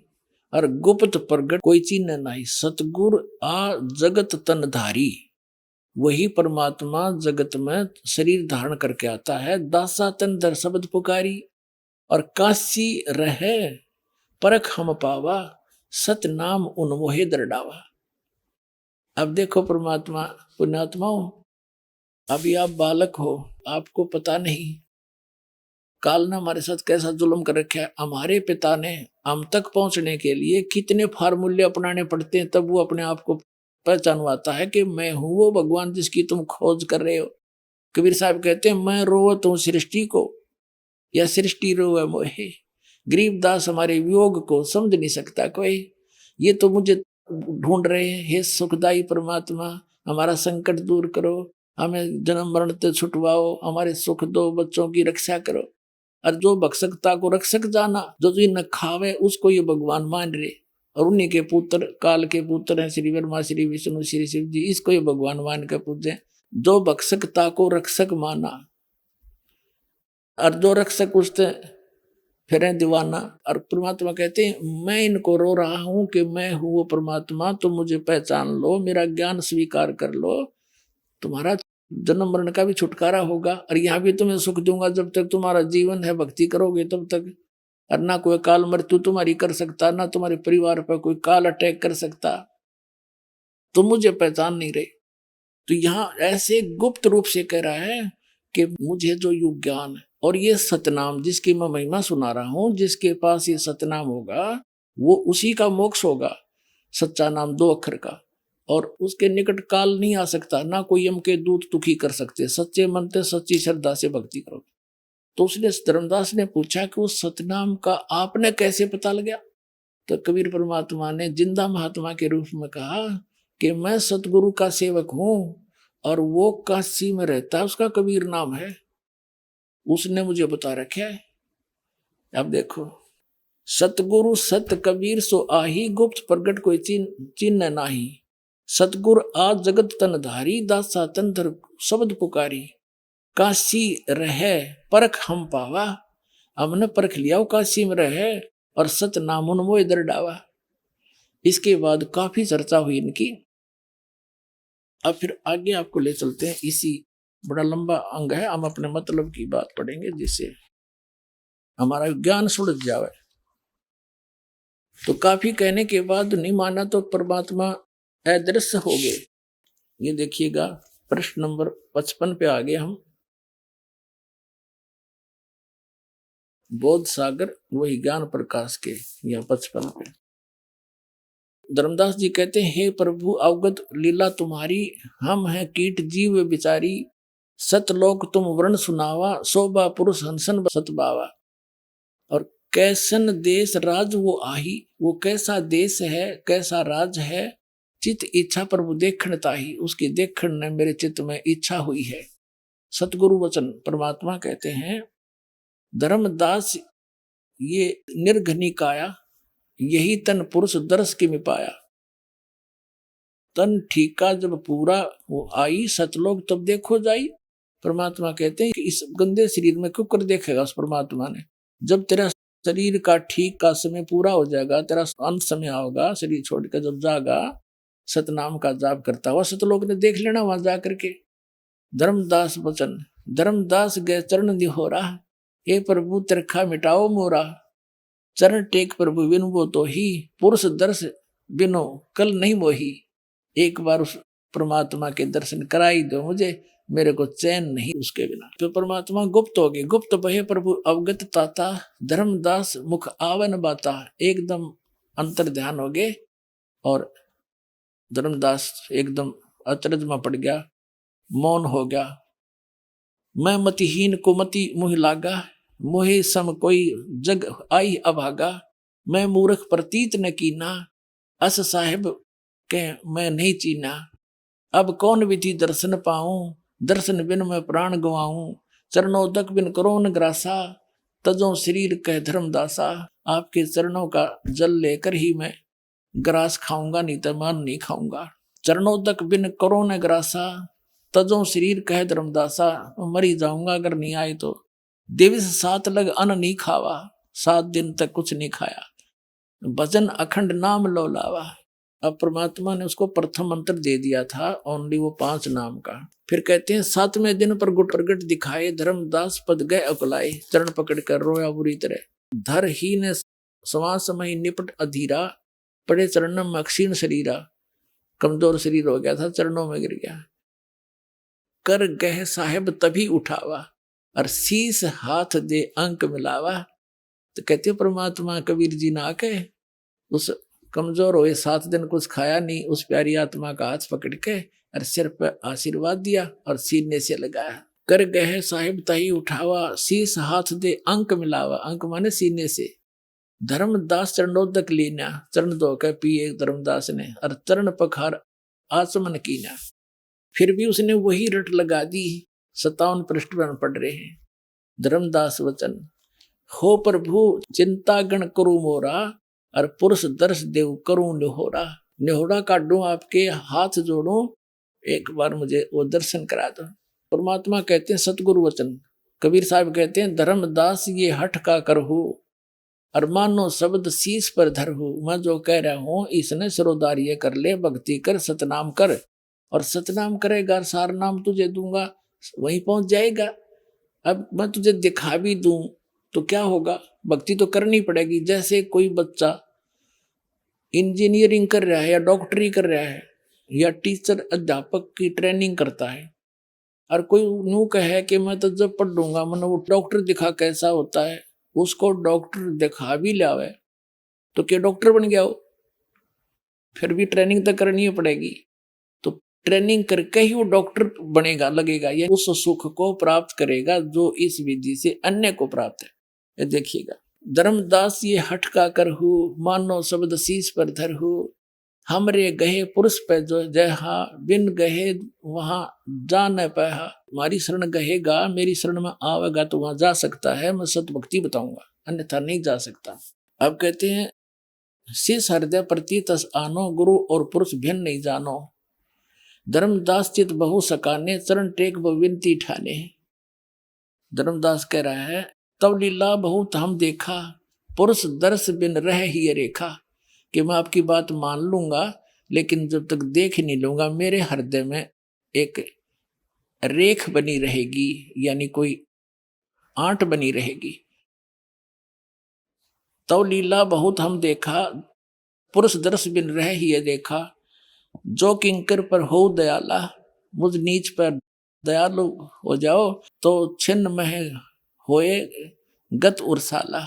और गुप्त प्रगट कोई चीन नहीं। सतगुरु आ जगत तन धारी, वही परमात्मा जगत में शरीर धारण करके आता है। दासा तन दर शब्द पुकारी, और काशी रहे परख हम पावा, सत नाम उन्मोहे दरडावा। अब देखो परमात्मा, पुण्यात्माओं, अभी आप बालक हो, आपको पता नहीं काल ने हमारे साथ कैसा जुल्म कर रखा है। हमारे पिता ने हम तक पहुंचने के लिए कितने फार्मूले अपनाने पड़ते हैं, तब वो अपने आप को पहचानवाता है कि मैं हूं वो भगवान जिसकी तुम खोज कर रहे हो। कबीर साहब कहते हैं मैं रोवत हूं सृष्टि को, या सृष्टि रोवे मोहे। गरीबदास हमारे वियोग को समझ नहीं सकता कोई, ये तो मुझे ढूंढ रहे हैं। हे सुखदाई परमात्मा, हमारा संकट दूर करो, हमें जन्म मरण से छुटवाओ, हमारे सुख दो, बच्चों की रक्षा करो। और जो भक्षकता को रक्षक जाना, जो न खावे उसको ये भगवान मान रहे, और उन्हीं के पुत्र, काल के पुत्र हैं श्री ब्रह्मा, श्री विष्णु, श्री शिव जी, इसको ये भगवान मान के पूजे। जो भक्षकता को रक्षक माना, और जो रक्षक उससे फिर दीवाना। और परमात्मा कहते हैं मैं इनको रो रहा हूं कि मैं हूं वो परमात्मा, तो मुझे पहचान लो, मेरा ज्ञान स्वीकार कर लो, तुम्हारा जन्म मरण का भी छुटकारा होगा, और यहाँ भी तुम्हें सुख दूंगा जब तक तुम्हारा जीवन है, भक्ति करोगे तब तक। और ना कोई काल मृत्यु तुम्हारी कर सकता, ना तुम्हारे परिवार पर कोई काल अटैक कर सकता। तुम मुझे पहचान नहीं रहे। तो यहाँ ऐसे गुप्त रूप से कह रहा है कि मुझे जो युग ज्ञान है और ये सतनाम जिसकी मैं महिमा सुना रहा हूं, जिसके पास ये सतनाम होगा वो उसी का मोक्ष होगा। सच्चा नाम 2 अक्षर का, और उसके निकट काल नहीं आ सकता, ना कोई यम के दूत दुखी कर सकते। सच्चे मन से सच्ची श्रद्धा से भक्ति करो। तो उसने धर्मदास ने पूछा कि उस सतनाम का आपने कैसे पता लगा? तो कबीर परमात्मा ने जिंदा महात्मा के रूप में कहा कि मैं सतगुरु का सेवक हूं, और वो काशी में रहता है, उसका कबीर नाम है, उसने मुझे बता रखा है। अब देखो, सतगुरु सत कबीर सो आही, गुप्त प्रगट कोई चिन्ह नाही। सतगुरु आ जगत तन धारी, दासा तन धर शब्द पुकारी। काशी रहे परख हम पावा, हमने परख लिया वो काशी में रहे, और सत नाम उन्मोह दर डावा। इसके बाद काफी चर्चा हुई इनकी। अब फिर आगे आपको ले चलते हैं, इसी बड़ा लंबा अंग है, हम अपने मतलब की बात पढ़ेंगे जिससे हमारा ज्ञान सुलझ जाए। तो काफी कहने के बाद नहीं माना तो परमात्मा अदृश्य हो गए। ये देखिएगा प्रश्न नंबर 55 पे आ गए हम। बोध सागर वही ज्ञान प्रकाश के, यहाँ 55 पे धर्मदास जी कहते हैं हे प्रभु अवगत लीला तुम्हारी, हम हैं कीट जीव बिचारी। सतलोक तुम वर्ण सुनावा, शोभा पुरुष हंसन सतबावा। और कैसन देश राज वो आही, वो कैसा देश है, कैसा राज है। चित इच्छा प्रभु देखण ताही, उसकी देखण ने मेरे चित्त में इच्छा हुई है। सतगुरु वचन परमात्मा कहते हैं धर्मदास ये निर्घनिकाया, यही तन पुरुष दर्श की मिपाया। तन ठीका जब पूरा वो आई, सतलोक तब देखो जाई। परमात्मा कहते हैं कि इस गंदे शरीर में क्यों कर देखेगा उस परमात्मा ने। जब तेरा शरीर का ठीक का समय पूरा हो जाएगा, तेरा अंत समय आओगा, शरीर छोड़कर जब जागा, सतनाम का जाप करता हुआ सतलोक ने देख लेना वहां जा करके। धर्मदास वचन, धर्मदास गए चरण निहोरा, हे प्रभु तिरखा मिटाओ मोरा। चरण टेक प्रभु बिन वो तो ही, पुरुष दर्श बिनो कल नहीं मोही। एक बार उस परमात्मा के दर्शन कराई दो मुझे, मेरे को चैन नहीं उसके बिना। तो परमात्मा गुप्त हो गए, गुप्त बहे प्रभु अवगत ताता, धर्मदास मुख आवन बाता। एकदम अंतर ध्यान हो गए और धर्मदास एकदम अचरज में पड़ गया, मौन हो गया। मैं मतिहीन को मति मुह लागा, मोहे सम कोई जग आई अभागा। मैं मूर्ख प्रतीत न कीना, अस साहिब के मैं नहीं चीना। अब कौन विधि दर्शन पाऊं, दर्शन बिन मैं प्राण गवाऊं। चरणोदक बिन करो न ग्रासा, तजो शरीर कह धर्मदासा। आपके चरणों का जल लेकर ही मैं ग्रास खाऊंगा, नहीं तो मान नहीं खाऊंगा। चरणोदक बिन करो न ग्रासा, तजो शरीर कह धर्मदासा। मरी जाऊंगा अगर नहीं आए तो। दिवस 7 लग अन्न नहीं खावा, 7 दिन तक कुछ नहीं खाया। भजन अखंड नाम लो लावा। अब परमात्मा ने उसको प्रथम मंत्र दे दिया था, ओनली वो 5 नाम का। फिर कहते हैं 7वें दिन पर गुट प्रगट दिखाए, धर्मदास पद गए अकुलाए। चरण पकड़ कर रोया बुरी तरह। धर ही ने सवा समय निपट अधीरा, पड़े चरणों में अक्षीण शरीरा। कमजोर शरीर हो गया था, चरणों में गिर गया। कर गह साहेब तभी उठावा, और शीस हाथ दे अंक मिलावा। तो कहते परमात्मा कबीर जी ना के उस कमजोर हुए 7 दिन कुछ खाया नहीं, उस प्यारी आत्मा का हाथ पकड़ के और सिर पर आशीर्वाद दिया और सीने से लगाया। कर गए साहिब तही उठावा, शीस हाथ दे अंक मिलावा। अंक माने सीने से। धर्मदास चरणोदक लीना, चरण धो के पिए धर्मदास ने, और चरण पखार आचमन कीना। फिर भी उसने वही रट लगा दी। 57 पृष्ठ पर पढ़ रहे हैं। धर्मदास वचन, हो प्रभु चिंता गण करू मोरा, और पुरुष दर्श देव करूं निहोरा। निहोरा काटूं, आपके हाथ जोड़ूं, एक बार मुझे वो दर्शन करा दो। परमात्मा कहते हैं सतगुरु वचन। कबीर साहब कहते हैं धर्मदास ये हठ का करहु, और मानो शब्द शीश पर धरहु। मैं जो कह रहा हूं इसने सरोदारिये कर ले, भक्ति कर, सतनाम कर। और सतनाम करेगा, सार नाम तुझे दूंगा, वहीं पहुंच जाएगा। अब मैं तुझे दिखा भी दूं तो क्या होगा, भक्ति तो करनी पड़ेगी। जैसे कोई बच्चा इंजीनियरिंग कर रहा है या डॉक्टरी कर रहा है या टीचर अध्यापक की ट्रेनिंग करता है, और कोई यूं कहे कि मैं तो जब पढ़ लूंगा मैंने वो डॉक्टर दिखा कैसा होता है, उसको डॉक्टर दिखा भी लावे तो क्या डॉक्टर बन गया हो? फिर भी ट्रेनिंग तो करनी पड़ेगी। तो ट्रेनिंग करके ही वो डॉक्टर बनेगा, लगेगा, या उस सुख को प्राप्त करेगा जो इस विधि से अन्य को प्राप्त है। ये देखिएगा, धर्मदास ये हठ का करहु, मानो शब्द शीश पर धरहु। हमरे गहे पुरुष पे जो जहा, बिन गहे वहां जा न पाया। हमारी शरण गहेगा, मेरी शरण में आवेगा तो वहां जा सकता है। मैं सत भक्ति बताऊंगा, अन्यथा नहीं जा सकता। अब कहते हैं शीश हृदय प्रति तस आनो, गुरु और पुरुष भिन्न नहीं जानो। धर्मदास चित बहु सकाने, चरण टेक विनती ठाने। धर्मदास कह रहा है तब लीला बहुत हम देखा, पुरुष दर्श बिन रह ही रेखा। कि मैं आपकी बात मान लूंगा, लेकिन जब तक देख नहीं लूंगा मेरे हृदय में एक रेख बनी रहेगी, यानी कोई आंट बनी रहेगी। तब लीला बहुत हम देखा, पुरुष दर्श बिन रह ही देखा। जो किंकर पर हो दयाला, मुझ नीच पर दयालु हो जाओ तो छिन्न में होए गत उर्साला।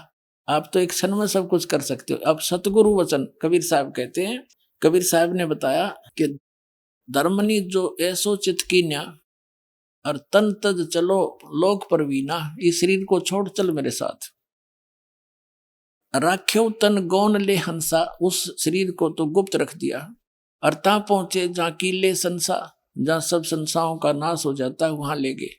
आप तो एक क्षण में सब कुछ कर सकते हो। अब सतगुरु वचन कबीर साहब कहते हैं, कबीर साहब ने बताया कि धर्मनी जो ऐसो चित कीन्या, और तन तज चलो लोक परवीना। इस शरीर को छोड़ चल मेरे साथ। राख्यो तन गौन ले हंसा, उस शरीर को तो गुप्त रख दिया। और ता पहुंचे जहाँ कीले संसा, जहाँ सब संसाओं का नाश हो जाता है वहां ले गए।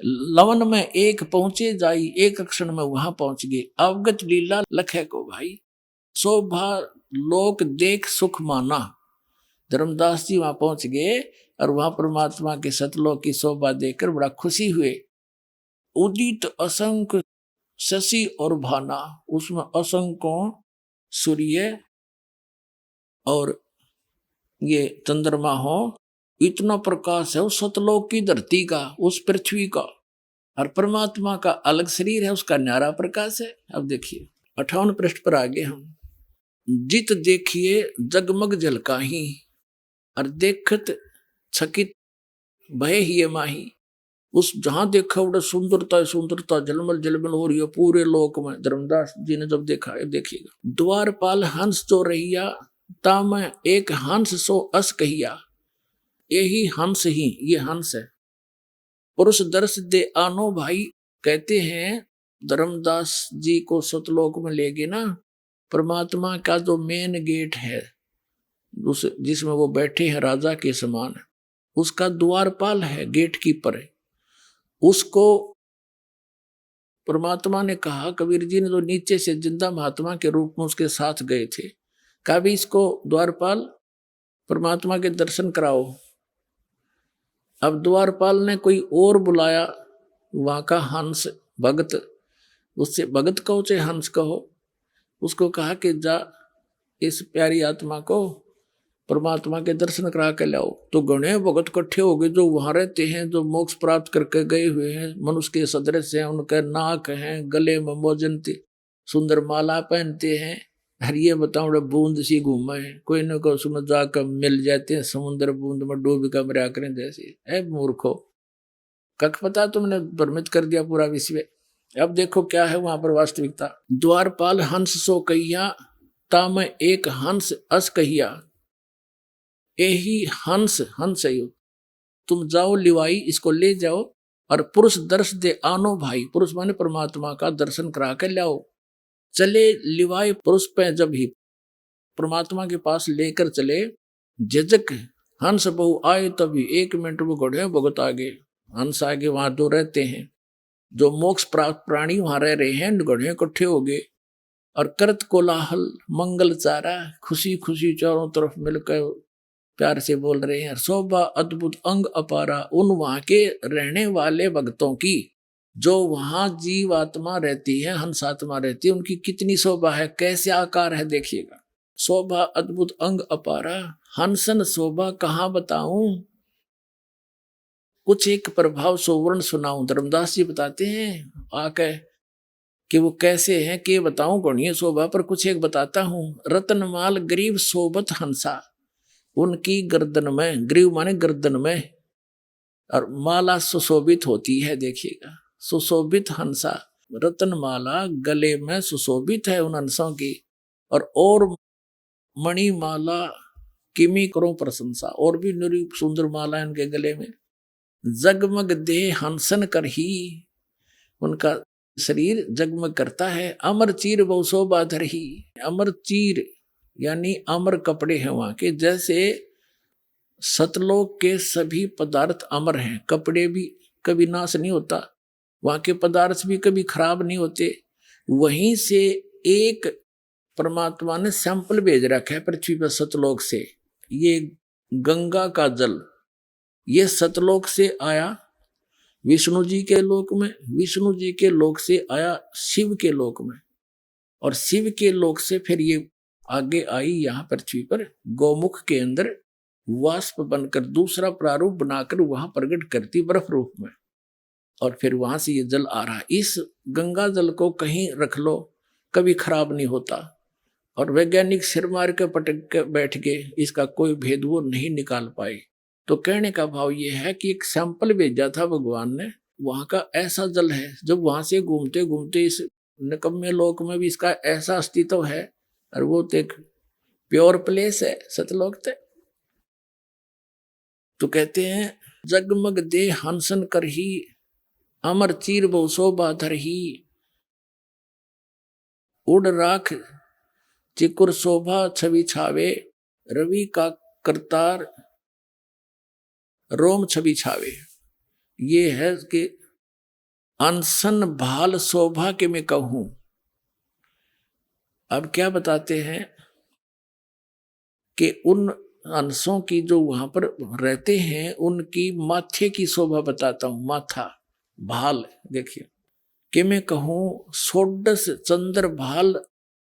लवन में एक पहुंचे जाई, एक क्षण में वहां पहुंच गए। अवगत लीला लखे को भाई, शोभा लोक देख सुख माना। धर्मदास जी वहां पहुंच गए और वहां परमात्मा के सतलोक की शोभा देखकर बड़ा खुशी हुए। उदित असंख्य शशि और भाना, उसमें असंख्यों सूर्य और ये चंद्रमा हो इतना प्रकाश है उस सतलोक की धरती का, उस पृथ्वी का, और परमात्मा का अलग शरीर है, उसका न्यारा प्रकाश है। अब देखिए 58 पृष्ठ पर आगे हम, जित देखिए जगमग झलकाही, और देखत छकित भय ही माही। उस जहां देखा उड़े सुंदरता सुंदरता झलमल झलमल हो रही है पूरे लोक में। धर्मदास जी ने जब देखा है, देखिएगा, द्वारपाल हंस जो रहिया, ताम एक हंस सो अस कहिया। यही हंस ही, ये हंस है। पुरुष दर्श दे आनो भाई, कहते हैं धर्मदास जी को सतलोक में ले गए ना, परमात्मा का जो मेन गेट है जिसमें वो बैठे हैं राजा के समान, उसका द्वारपाल है, गेट कीपर है। उसको परमात्मा ने कहा, कबीर जी ने तो नीचे से जिंदा महात्मा के रूप में उसके साथ गए थे, कहा भी इसको द्वारपाल परमात्मा के दर्शन कराओ। अब द्वारपाल ने कोई और बुलाया, वहां का हंस भगत, उससे भगत कहो चाहे हंस कहो, उसको कहा कि जा इस प्यारी आत्मा को परमात्मा के दर्शन करा के लाओ। तो घने भगत इकट्ठे हो गए जो वहां रहते हैं, जो मोक्ष प्राप्त करके गए हुए हैं, मनुष्य के सदृश हैं, उनके नाक हैं, गले में मोजन सुंदर माला पहनते हैं। हर ये बताओ बूंद सी घूमे हैं, कोई न कोई उसमें जाकर मिल जाते हैं, समुद्र बूंद में डूब कर मरा करें जैसे। है मूर्खो, कख पता तुमने भ्रमित कर दिया पूरा विश्व। अब देखो क्या है वहां पर वास्तविकता। द्वारपाल हंस सो कहिया, ताम एक हंस अस कहिया। यही हंस, हंस है यो, तुम जाओ लिवाई, इसको ले जाओ, और पुरुष दर्श दे आनो भाई, पुरुष माने परमात्मा का दर्शन करा कर लाओ। चले लिवाई पुरुष पे, जब ही परमात्मा के पास लेकर चले, झिझक हंस बहु आए, तभी 1 मिनट में घोड़े भगत आगे, हंस आगे, वहां जो रहते हैं, जो मोक्ष प्राप्त प्राणी वहां रह रहे हैं, घोड़े इकट्ठे हो गए और करत कोलाहल मंगल चारा, खुशी खुशी चारों तरफ मिलकर प्यार से बोल रहे हैं। शोभा अद्भुत अंग अपारा, उन वहां के रहने वाले भक्तों की, जो वहां जीव आत्मा रहती है, हंस आत्मा रहती है, उनकी कितनी शोभा है, कैसे आकार है, देखिएगा। शोभा अद्भुत अंग अपारा, हंसन शोभा कहाँ बताऊं, कुछ एक प्रभाव सोवर्ण सुनाऊं। धर्मदास जी बताते हैं आके कि वो कैसे हैं, कि बताऊं गणीय शोभा, पर कुछ एक बताता हूं। रतनमाल गरीब सोबत हंसा, उनकी गर्दन में, ग्रीव माने गर्दन में, और माला सुशोभित होती है, देखिएगा, सुशोभित हंसा, रतनमाला गले में सुशोभित है उन हंसों की, और मणिमाला किमी करो प्रशंसा, और भी निरी सुंदर माला इनके गले में। जगमग देह हंसन कर ही, उनका शरीर जगमग करता है। अमर चीर बहु शोभा धर ही, अमर चीर यानी अमर कपड़े हैं वहां के, जैसे सतलोक के सभी पदार्थ अमर हैं, कपड़े भी कभी नाश नहीं होता, वहां के पदार्थ भी कभी खराब नहीं होते। वहीं से एक परमात्मा ने सैंपल भेज रखा है पृथ्वी पर सतलोक से, ये गंगा का जल, ये सतलोक से आया विष्णु जी के लोक में, विष्णु जी के लोक से आया शिव के लोक में, और शिव के लोक से फिर ये आगे आई यहाँ पृथ्वी पर गौमुख के अंदर वाष्प बनकर दूसरा प्रारूप बनाकर वहां प्रकट करती बर्फ रूप में, और फिर वहां से ये जल आ रहा। इस गंगा जल को कहीं रख लो कभी खराब नहीं होता, और वैज्ञानिक सिर मार के पटक के बैठ गए, इसका कोई भेद वो नहीं निकाल पाए। तो कहने का भाव ये है कि एक सैंपल भेजा था भगवान ने, वहां का ऐसा जल है, जब वहां से घूमते घूमते इस निकम्मे लोक में भी इसका ऐसा अस्तित्व है, और वो तो एक प्योर प्लेस है सतलोक ते। तो कहते हैं जगमग दे हंसन कर ही, अमर चीर बहु शोभा धर ही, उड़ राख चिकुर शोभा छवि छावे, रवि का करतार रोम छवि छावे। ये है कि अनसन भाल शोभा के मैं कहूं। अब क्या बताते हैं कि उन अंशों की जो वहां पर रहते हैं उनकी माथे की शोभा बताता हूं। माथा भाल, देखिए कि मैं कहूं सोडस चंद्र भाल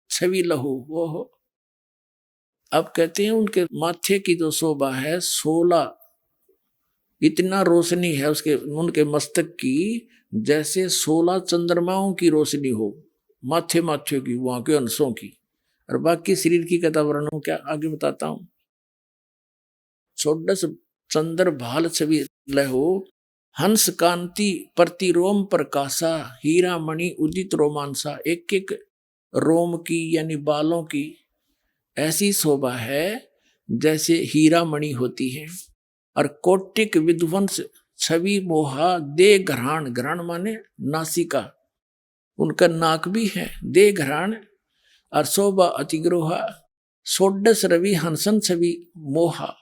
छवि लहू, वो हो। अब कहते हैं उनके माथे की जो शोभा है 16 इतना रोशनी है उसके उनके मस्तक की, जैसे 16 चंद्रमाओं की रोशनी हो, माथे माथे की, वहां के अंशों की। और बाकी शरीर की कथा वर्णन क्या आगे बताता हूं। 16 चंद्र भाल छवि लहो, हंस कांति प्रतिरोम प्रकाशा, हीरा मणि उदित रोमांसा। एक एक रोम की यानी बालों की ऐसी शोभा है जैसे हीरा मणि होती है। और कोटिक विध्वंस छवि मोहा, दे घराण, घराण माने नासिका, उनका नाक भी है, दे घराण। और शोभा अतिग्रोहा, 16 रवि हंसन छवि मोहा,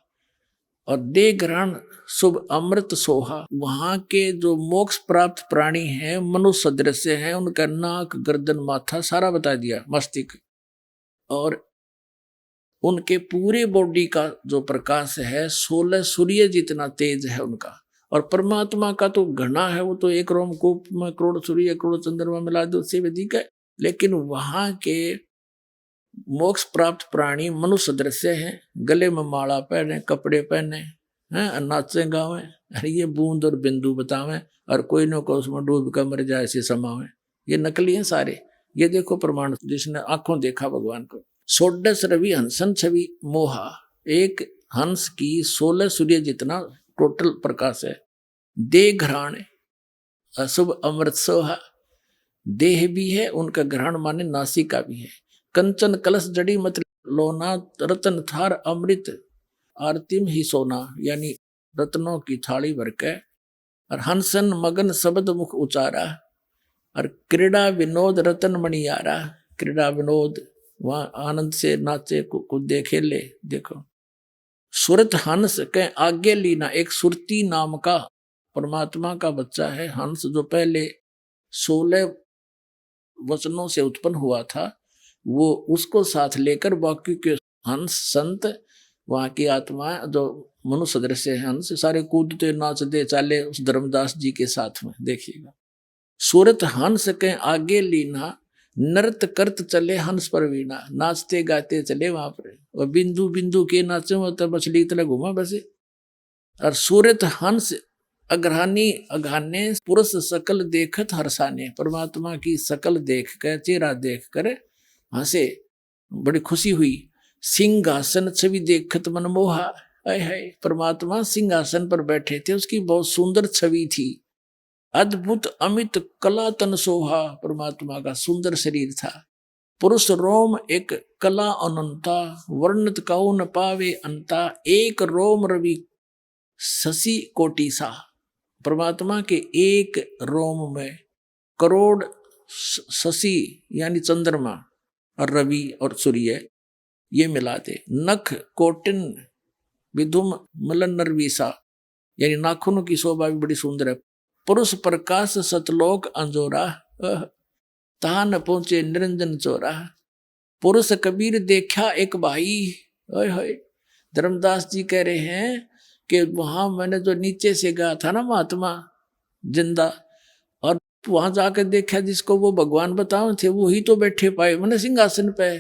और दे ग्रहण शुभ अमृत सोहा। वहां के जो मोक्ष प्राप्त प्राणी हैं, मनुष्य सदृश्य हैं, उनका नाक, गर्दन, माथा सारा बता दिया, मस्तिष्क। और उनके पूरे बॉडी का जो प्रकाश है 16 सूर्य जितना तेज है उनका। और परमात्मा का तो घना है, वो तो एक रोमकूप में करोड़ सूर्य करोड़ चंद्रमा मिला दो, उससे अधिक है। लेकिन वहां के मोक्ष प्राप्त प्राणी मनुष्य दृश्य हैं, गले में माला पहने, कपड़े पहने हैं, नाचे गावे, अरे ये बूंद और बिंदु बतावे, और कोई न कोई उसमें डूब कर मर जाए ऐसे समावे। ये नकली हैं सारे। ये देखो प्रमाण, जिसने आंखों देखा भगवान को। 16 रवि हंसन छवि मोहा, एक हंस की 16 सूर्य जितना टोटल प्रकाश है। दे घराण अशुभ अमृत सोहा, देह भी है उनका, ग्रहण माने नासिका भी है। कंचन कलश जड़ी मत लोना, रतन थार अमृत आरतिम ही सोना, यानी रत्नों की थाली भर के। और हंसन मगन शब्द मुख उचारा, और क्रीड़ा विनोद रतन मणियारा, क्रीड़ा विनोद वहां आनंद से नाचे कूदे खेले। देखो सुरत हंस के आगे लीना, एक सुरती नाम का परमात्मा का बच्चा है हंस, जो पहले 16 वचनों से उत्पन्न हुआ था, वो उसको साथ लेकर बाकी के हंस संत, वहां की आत्मा जो मनुष्य सदृश्य है हंस, सारे कूदते नाचते चाले उस धर्मदास जी के साथ में। देखिएगा सूरत हंस के आगे लीना, नृत्य करत चले हंस पर वीणा, नाचते गाते चले वहां पर। और बिंदु बिंदु के नाचे तो मछली तले घुमा बसे। और सूरत हंस अग्रहानी अघाने, पुरुष सकल देखत हर्षाने, परमात्मा की सकल देख कर, चेहरा देख कर हंसे, बड़ी खुशी हुई। सिंहासन छवि देखत मनमोहा, हाय हाय, परमात्मा सिंहासन पर बैठे थे, उसकी बहुत सुंदर छवि थी। अद्भुत अमित कला तन सोहा, परमात्मा का सुंदर शरीर था। पुरुष रोम एक कला अनंता, वर्णत कहो न पावे अंता, एक रोम रवि शशि कोटि सा। परमात्मा के एक रोम में करोड़ शशि यानी चंद्रमा और रवि और सूर्य ये मिलाते। नख कोटिन विधुम मलन नरवीसा, यानी नाखूनों की शोभा भी बड़ी सुंदर है। पुरुष प्रकाश सतलोक अंजोरा, तहा न पहुंचे निरंजन चोरा। पुरुष कबीर देखा एक भाई, हाय धर्मदास जी कह रहे हैं कि वहां मैंने जो नीचे से गया था ना महात्मा जिंदा, और वहां जाकर देखा जिसको वो भगवान बताओ थे, वो ही तो बैठे पाए मैंने सिंहासन पे।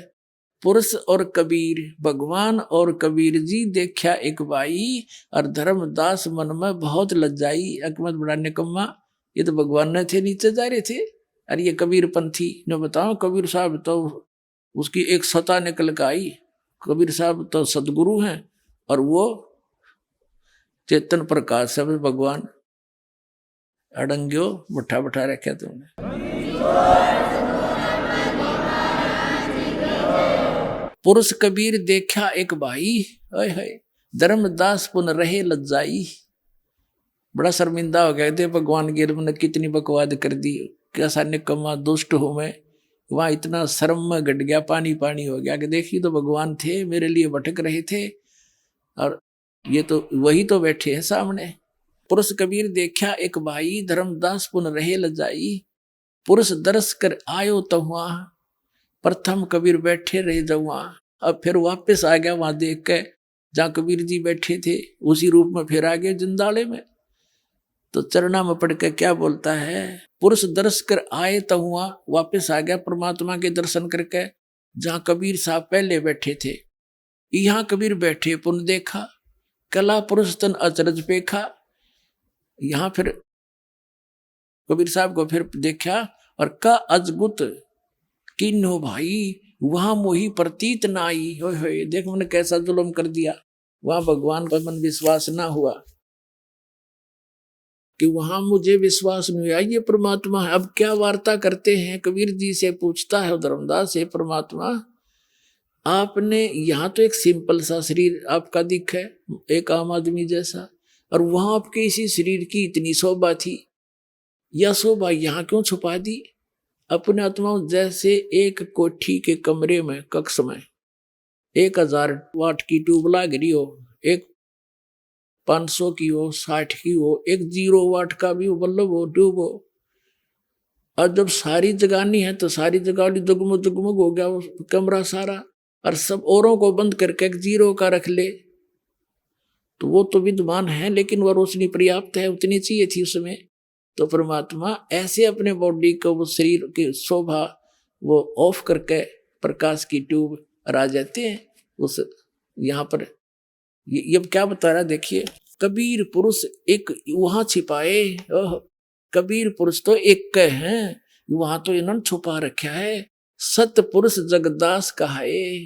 पुरुष और कबीर, भगवान और कबीर जी देखा एक भाई, और धर्मदास मन में बहुत लज्जाई, अकमत बड़ा निकम्मा, ये तो भगवान ने थे नीचे जा रहे थे। और ये कबीर पंथी ने बताओ, कबीर साहब तो उसकी एक सता निकल कर आई। कबीर साहब तो सदगुरु हैं, और वो चेतन प्रकाश है भगवान। अड़ंग्यो बैठा बैठा रखे तुमने। पुरुष कबीर देखा एक भाई, हाय हाय, धर्मदास पुन रहे लज्जाई। बड़ा शर्मिंदा हो गए थे भगवान के, मैंने कितनी बकवाद कर दी, कैसा निकम्मा दुष्ट हूं मैं। वहां इतना शर्म में घट गया, पानी पानी हो गया कि देखिए तो भगवान थे, मेरे लिए भटक रहे थे, और ये तो वही तो बैठे हैं सामने। पुरुष कबीर देखा एक भाई, धर्मदास पुन रहे लजाई। पुरुष दरस कर आयो तहुआ, प्रथम कबीर बैठे रहे जवा। अब फिर वापस आ गया वहां देख के जहाँ कबीर जी बैठे थे, उसी रूप में फिर आ गए जिंदाले में। तो चरणा में पढ़ के क्या बोलता है, पुरुष दरस कर आए तहुआ, वापस आ गया परमात्मा के दर्शन करके जहाँ कबीर साहब पहले बैठे थे। यहाँ कबीर बैठे पुन देखा, कला पुरुष तन अचरज पेखा। यहाँ फिर कबीर साहब को फिर देखा और का अजगुत किन्हो भाई वहां मोही प्रतीत ना आई। होए देख मैंने कैसा जुल्म कर दिया, वहां भगवान पर मन विश्वास ना हुआ कि वहां मुझे विश्वास नहीं हुआ ये परमात्मा है। अब क्या वार्ता करते हैं, कबीर जी से पूछता है धर्मदास से, परमात्मा आपने यहाँ तो एक सिंपल सा शरीर आपका दिख है, एक आम आदमी जैसा, और वहां आपके इसी शरीर की इतनी शोभा थी, यह शोभा यहाँ क्यों छुपा दी? अपने आत्मा जैसे एक कोठी के कमरे में कक्ष में 1000 वाट की ट्यूब लाग रही हो, एक 500 की हो, 60 की हो, एक 0 वाट का भी बल्ब हो, ट्यूब हो, और जब सारी जगानी है तो सारी जगानी जगमग जगमग हो गया वो कमरा सारा, और सब औरों को बंद करके एक 0 का रख ले तो वो तो विद्वान है, लेकिन वह रोशनी पर्याप्त है, उतनी चाहिए थी उसमें। तो परमात्मा ऐसे अपने बॉडी को, वो शरीर की शोभा वो ऑफ करके प्रकाश की ट्यूब आ जाते हैं उस यहाँ पर। ये क्या बता रहा देखिए, कबीर पुरुष एक वहां छिपाए, कबीर पुरुष तो एक के हैं, वहां तो इन्होंने छुपा रखा है। सत पुरुष जगदास कहाए,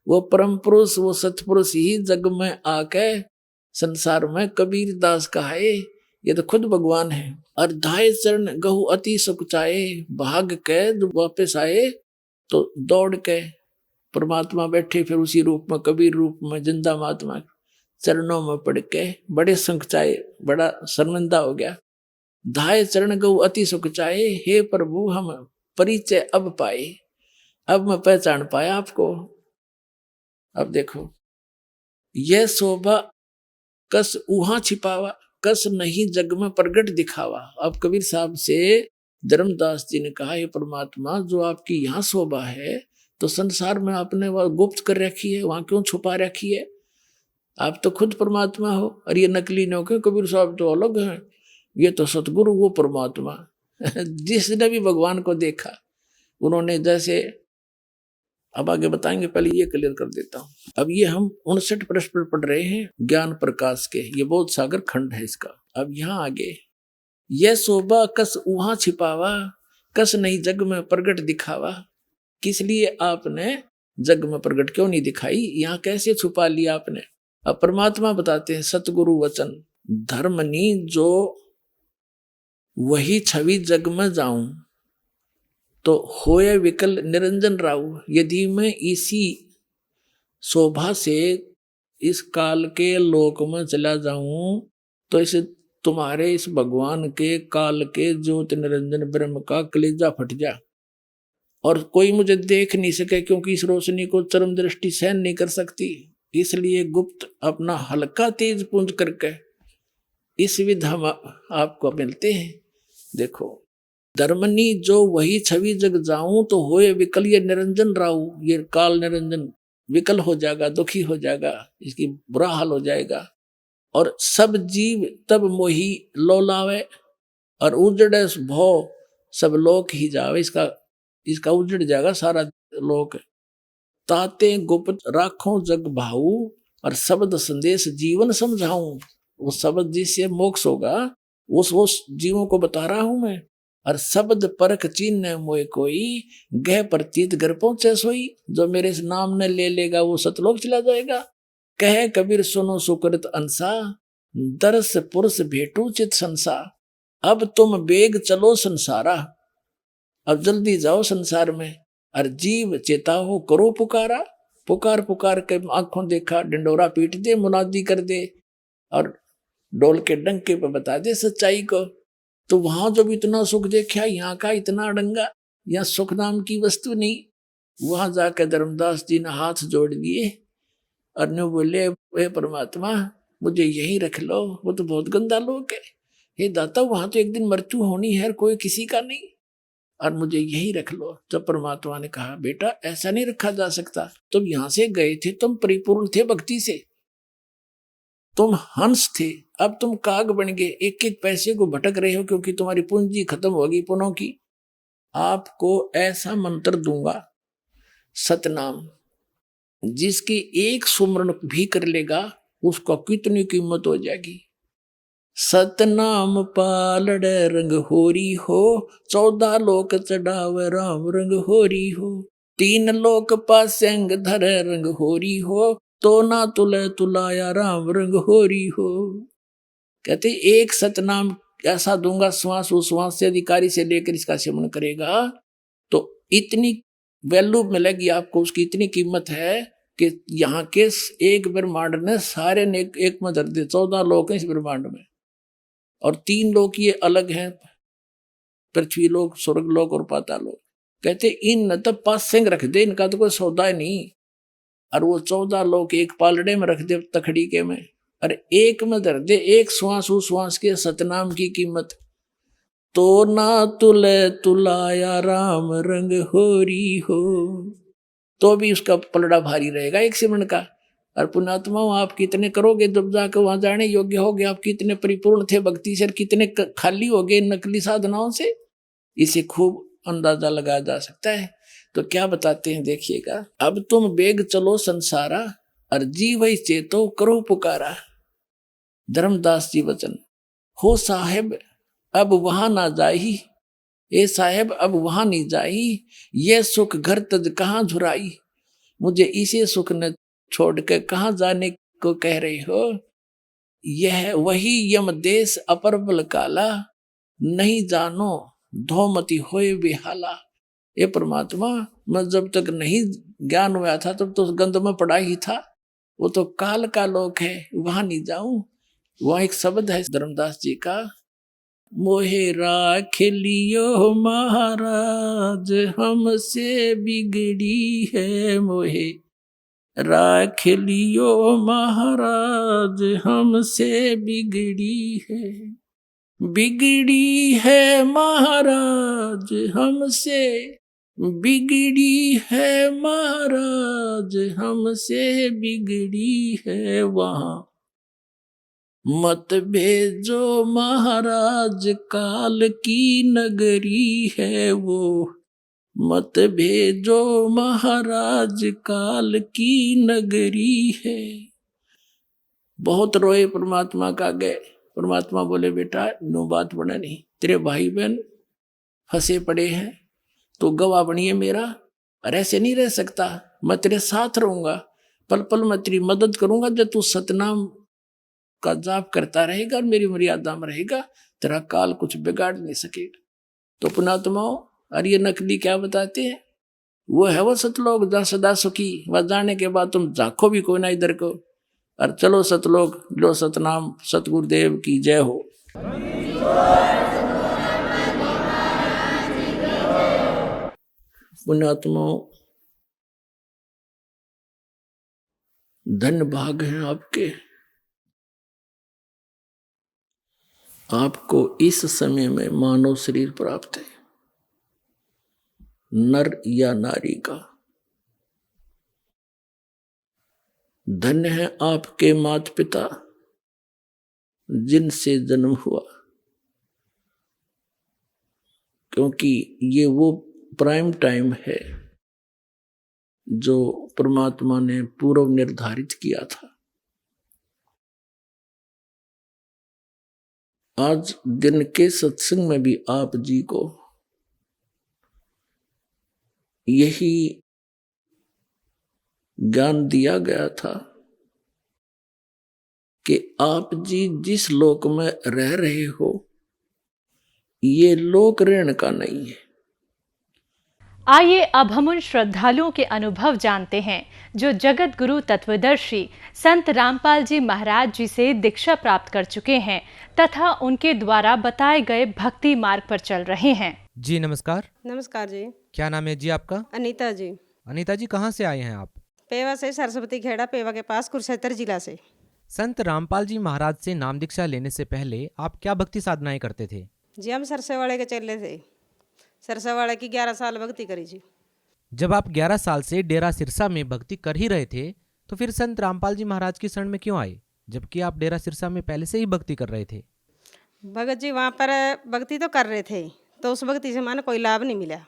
वो परम पुरुष वो सतपुरुष ही जग में आके संसार में कबीर दास कहाए। ये तो खुद भगवान है। और धाय चरण गहु अति सुख चाहे, भाग के जब वापस आए तो दौड़ के परमात्मा बैठे फिर उसी रूप में, कबीर रूप में, जिंदा महात्मा चरणों में पड़ के बड़े संख चाहे, बड़ा शर्मिंदा हो गया। धाय चरण गहु अति सुख चाहे, हे प्रभु हम परिचय अब पाए, अब मैं पहचान पाया आपको। अब देखो यह शोभा कस उहा छिपावा, कस नहीं जग में प्रगट दिखावा। अब कबीर साहब से धर्मदास जी ने कहा, हे परमात्मा जो आपकी यहाँ शोभा है तो संसार में आपने वह गुप्त कर रखी है, वहां क्यों छुपा रखी है? आप तो खुद परमात्मा हो, और ये नकली न हो, कबीर साहब तो अलग हैं, ये तो सतगुरु वो परमात्मा जिसने भी भगवान को देखा उन्होंने जैसे, अब आगे बताएंगे, पहले ये क्लियर कर देता हूं। अब ये हम 59 प्रश्न पढ़ रहे हैं ज्ञान प्रकाश के, ये बोध सागर खंड है इसका। अब यहाँ आगे, यह शोभा कस वहां छिपावा, कस नहीं जग में प्रगट दिखावा। किस लिए आपने जग में प्रगट क्यों नहीं दिखाई, यहाँ कैसे छुपा लिया आपने? अब परमात्मा बताते हैं, सतगुरु वचन धर्मनी जो वही छवि जग में जाऊं तो होए विकल निरंजन राहु। यदि मैं इसी शोभा से इस काल के लोक में चला जाऊं तो इस तुम्हारे इस भगवान के काल के ज्योत निरंजन ब्रह्म का कलेजा फट जा, और कोई मुझे देख नहीं सके, क्योंकि इस रोशनी को चरम दृष्टि सहन नहीं कर सकती। इसलिए गुप्त अपना हल्का तेज पुंज करके इस विधा आपको मिलते हैं। देखो, धर्मनी जो वही छवि जग जाऊं तो होए विकल ये निरंजन राहु, ये काल निरंजन विकल हो जाएगा, दुखी हो जाएगा, इसकी बुरा हाल हो जाएगा। और सब जीव तब मोही लोलावे, और उजड़े भो सब लोक ही जावे, इसका उजड़ जाएगा सारा लोक। ताते गुप्त राखों जग भाऊ, और शब्द संदेश जीवन समझाऊं। वो शब्द जिससे मोक्ष होगा वो जीवों को बता रहा हूं मैं। और शब्द परख चिन्ह मोय कोई, गह प्रतीत घर पहुंचे सोई। जो मेरे इस नाम ने ले लेगा वो सतलोक चला जाएगा। कहे कबीर सुनो सुकृत अंसा, दर्श पुरुष भेटू चित संसा। अब तुम बेग चलो संसारा, अब जल्दी जाओ संसार में। और जीव चेता हो करो पुकारा, पुकार पुकार के आंखों देखा, डंडोरा पीट दे, मुनादी कर दे, और डोल के डंके पे बता दे सच्चाई को। तो वहां जब इतना सुख देखा, यहाँ का इतना अड़ंगा, यहाँ सुख नाम की वस्तु नहीं। वहां जाकर धर्मदास जी ने हाथ जोड़ दिए और ने बोले, हे परमात्मा मुझे यहीं रख लो, वो तो बहुत गंदा लोग है। हे दाता वहां तो एक दिन मृत्यु होनी है, कोई किसी का नहीं, और मुझे यहीं रख लो। जब परमात्मा ने कहा, बेटा ऐसा नहीं रखा जा सकता, तुम यहां से गए थे, तुम परिपूर्ण थे भक्ति से, तुम हंस थे, अब तुम काग बन गए, एक एक पैसे को भटक रहे हो क्योंकि तुम्हारी पूंजी खत्म होगी पुनों की। आपको ऐसा मंत्र दूंगा सतनाम, जिसकी एक सुमरण भी कर लेगा उसका कितनी कीमत हो जाएगी। सतनाम पालड़े रंग होरी हो, 14 लोक चढ़ावे राम रंग होरी हो। 3 लोक पासेंग धरे रंग होरी हो, तो ना तुले तुलाया राम रंग होरी हो। कहते एक सतनाम ऐसा दूंगा, श्वास उश्वास से अधिकारी से लेकर इसका सेवन करेगा तो इतनी वैल्यू मिलेगी आपको, उसकी इतनी कीमत है कि यहाँ के एक ब्रह्मांड ने सारे ने एक में धर दे। 14 लोक हैं इस ब्रह्मांड में, और 3 लोक ये अलग हैं, पृथ्वी लोक, स्वर्ग लोक और पाताल लोक। कहते इन न तो पास सिंह रख दे, इनका तो कोई सौदा नहीं। और वो 14 लोक एक पालड़े में रख दे तखड़ी के में, और एक में धर दे एक श्वास उश्वास के सतनाम की कीमत। तो ना तुले तुलाया राम रंग होरी हो, तो भी उसका पलड़ा भारी रहेगा एक सिमरन का। और पुण्यात्मा आप कितने करोगे जब जाकर वहां जाने योग्य हो गए, आप कितने परिपूर्ण थे भक्ति से, कितने खाली हो गए नकली साधनाओं से, इसे खूब अंदाजा लगाया जा सकता है। तो क्या बताते हैं देखिएगा, अब तुम बेग चलो संसारा, और जीव ही चेतो करो पुकारा। धर्मदास जी वचन, हो साहेब अब वहां ना जाही, ए साहेब अब वहां नहीं जाही, ये सुख घर तज कहाँ झुराई। मुझे इसे सुख न छोड़ के कहाँ जाने को कह रहे हो। यह वही यम देश अपर बल काला, नहीं जानो धोमती होए बेहाला। ये परमात्मा, मैं जब तक नहीं ज्ञान हुआ था तब तो गंध में पड़ा ही था, वो तो काल का लोक है, वहां नहीं जाऊं। वहां एक शब्द है धर्मदास जी का, मोहे राख लियो महाराज हमसे बिगड़ी है, मोहे राख लियो महाराज हमसे बिगड़ी है, बिगड़ी है महाराज हमसे, बिगड़ी है महाराज हमसे बिगड़ी है। वहां मत भेजो महाराज काल की नगरी है वो, मत भेजो महाराज काल की नगरी है। बहुत रोए परमात्मा का गए। परमात्मा बोले बेटा नो बात बना नहीं, तेरे भाई बहन फंसे पड़े हैं, तो गवाह बनिए मेरा, और ऐसे नहीं रह सकता, मैं तेरे साथ रहूंगा, पल पल मैं तेरी मदद करूंगा। जब तू सतनाम का जाप करता रहेगा और मेरी मर्यादा में रहेगा, तेरा काल कुछ बिगाड़ नहीं सकेगा। तो पुणात्माओं, और ये नकली क्या बताते हैं, वो है वो सतलोक जहाँ सदा सुखी, वह जाने के बाद तुम झांको भी कोई ना इधर को। और चलो सतलोक, लो सतनाम, सतगुरुदेव की जय हो। पुण्यात्माओं, धन्य भाग हैं आपके, आपको इस समय में मानव शरीर प्राप्त है, नर या नारी का। धन्य है आपके माता पिता जिनसे जन्म हुआ, क्योंकि ये वो प्राइम टाइम है जो परमात्मा ने पूर्व निर्धारित किया था। आज दिन के सत्संग में भी आप जी को यही ज्ञान दिया गया था कि आप जी जिस लोक में रह रहे हो, ये लोक रहने का नहीं है। आइए अब हम उन श्रद्धालुओं के अनुभव जानते हैं जो जगत गुरु तत्वदर्शी संत रामपाल जी महाराज जी से दीक्षा प्राप्त कर चुके हैं तथा उनके द्वारा बताए गए भक्ति मार्ग पर चल रहे हैं। जी नमस्कार। नमस्कार जी। क्या नाम है जी आपका? अनीता जी। अनीता जी, कहाँ से आए हैं आप? पेवा से, सरस्वती खेड़ा पेवा के पास, कुरुक्षेत्र जिला से। संत रामपाल जी महाराज से नाम दीक्षा लेने से पहले आप क्या भक्ति साधनाएं करते थे? जी हम सरसेवाड़े के चले थे, सरसेवाड़े की 11 साल भक्ति करी जी। जब आप 11 साल से डेरा सिरसा में भक्ति कर ही रहे थे तो फिर संत रामपाल जी महाराज की शरण में क्यों आए, जबकि आप डेरा सिरसा में पहले से ही भक्ति कर रहे थे? भगत जी वहाँ पर भक्ति तो कर रहे थे, तो उस भक्ति से माने कोई लाभ नहीं मिला।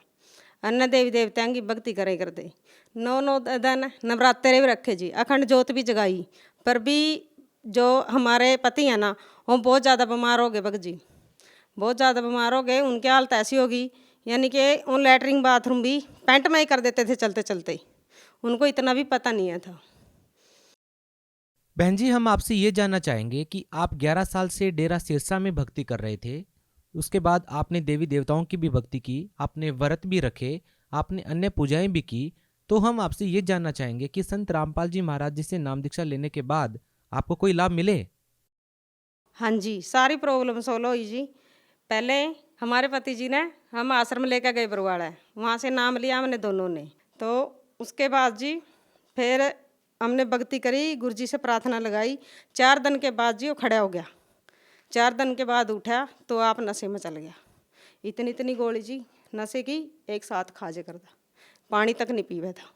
अन्य देवी देवताओं की भक्ति करे करते, 9 दिन नवरात्रे भी रखे जी, अखंड ज्योत भी जगाई, पर भी जो हमारे पति हैं ना, वो बहुत ज़्यादा बीमार हो गए भगत जी, बहुत ज़्यादा बीमार हो गए। उनकी हालत ऐसी होगी, यानी कि वो लैटरिन बाथरूम भी पैंट में ही कर देते थे चलते चलते, उनको इतना भी पता नहीं है था। बहन जी, हम आपसे ये जानना चाहेंगे कि आप 11 साल से डेरा सिरसा में भक्ति कर रहे थे, उसके बाद आपने देवी देवताओं की भी भक्ति की, आपने व्रत भी रखे, आपने अन्य पूजाएं भी की, तो हम आपसे ये जानना चाहेंगे कि संत रामपाल जी महाराज जी से नाम दीक्षा लेने के बाद आपको कोई लाभ मिले? हाँ जी, सारी प्रॉब्लम सोल्व हुई जी। पहले हमारे पति जी ने हम आश्रम लेकर गए बरवाड़ा, वहाँ से नाम लिया हमने दोनों ने। तो उसके बाद जी फिर हमने भक्ति करी, गुरु जी से प्रार्थना लगाई। 4 दिन के बाद जी वो खड़ा हो गया, 4 दिन के बाद उठा तो आप नशे में चल गया। इतनी इतनी गोली जी नशे की एक साथ खाजे करता, पानी तक नहीं पीवे था।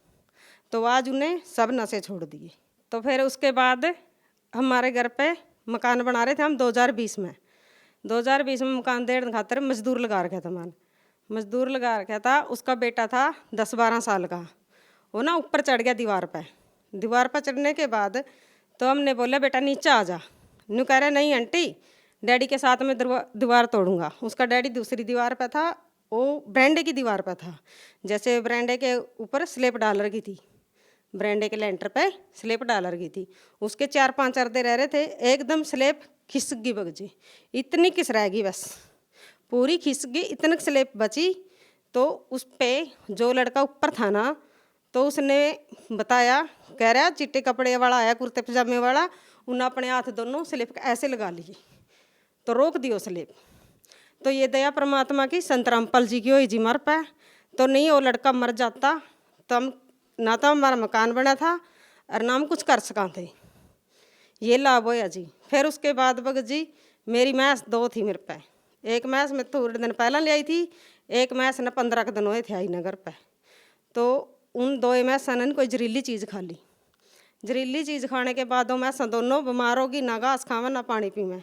तो आज उन्हें सब नशे छोड़ दिए। तो फिर उसके बाद हमारे घर पे मकान बना रहे थे हम 2020 में। 2020 में मकान देने खातर मजदूर लगा रखा था, मजदूर लगा रखा था। उसका बेटा था 10-12 साल का, वो ना ऊपर चढ़ गया दीवार पर चढ़ने के बाद तो हमने बोला बेटा नीचे आ जा। न्यू कह रहा नहीं आंटी, डैडी के साथ में दीवार तोड़ूंगा। उसका डैडी दूसरी दीवार पर था, वो बरांडे की दीवार पर था। जैसे बरांडे के ऊपर स्लेब डाल रखी थी, बरांडे के लेंटर पे स्लेब डाल रखी थी, उसके 4-5 अर्दे रह रहे थे। एकदम स्लेब खिसक गई भगत जी, इतनी किस रह गई, बस पूरी खिसक गई, इतनी स्लेब बची। तो उस पर जो लड़का ऊपर था ना, तो उसने बताया, कह रहा चिट्टे कपड़े वाला आया, कुर्ते पजामे वाला, उन्हें अपने हाथ दोनों स्लेब ऐसे लगा लिए तो रोक दियो स्लेब। तो ये दया परमात्मा की, संत रामपाल जी की हुई जी मर पे। तो नहीं वो लड़का मर जाता तो हम ना तो हमारा मकान बना था और ना हम कुछ कर सका थे। ये लाभ होया जी। फिर उसके बाद भगत जी मेरी मैस 2 थी मेरे पे, एक मैस मैं थोड़े दिन पहले ले आई थी, एक मैस न 15 दिन हुए थे आई नगर पे। तो उन 2 मैसा ने कोई जहरीली चीज़ खा ली। जहरीली चीज़ खाने के बाद वो मैसा दोनों बीमार होगी, ना घास खावे ना पानी पीवे,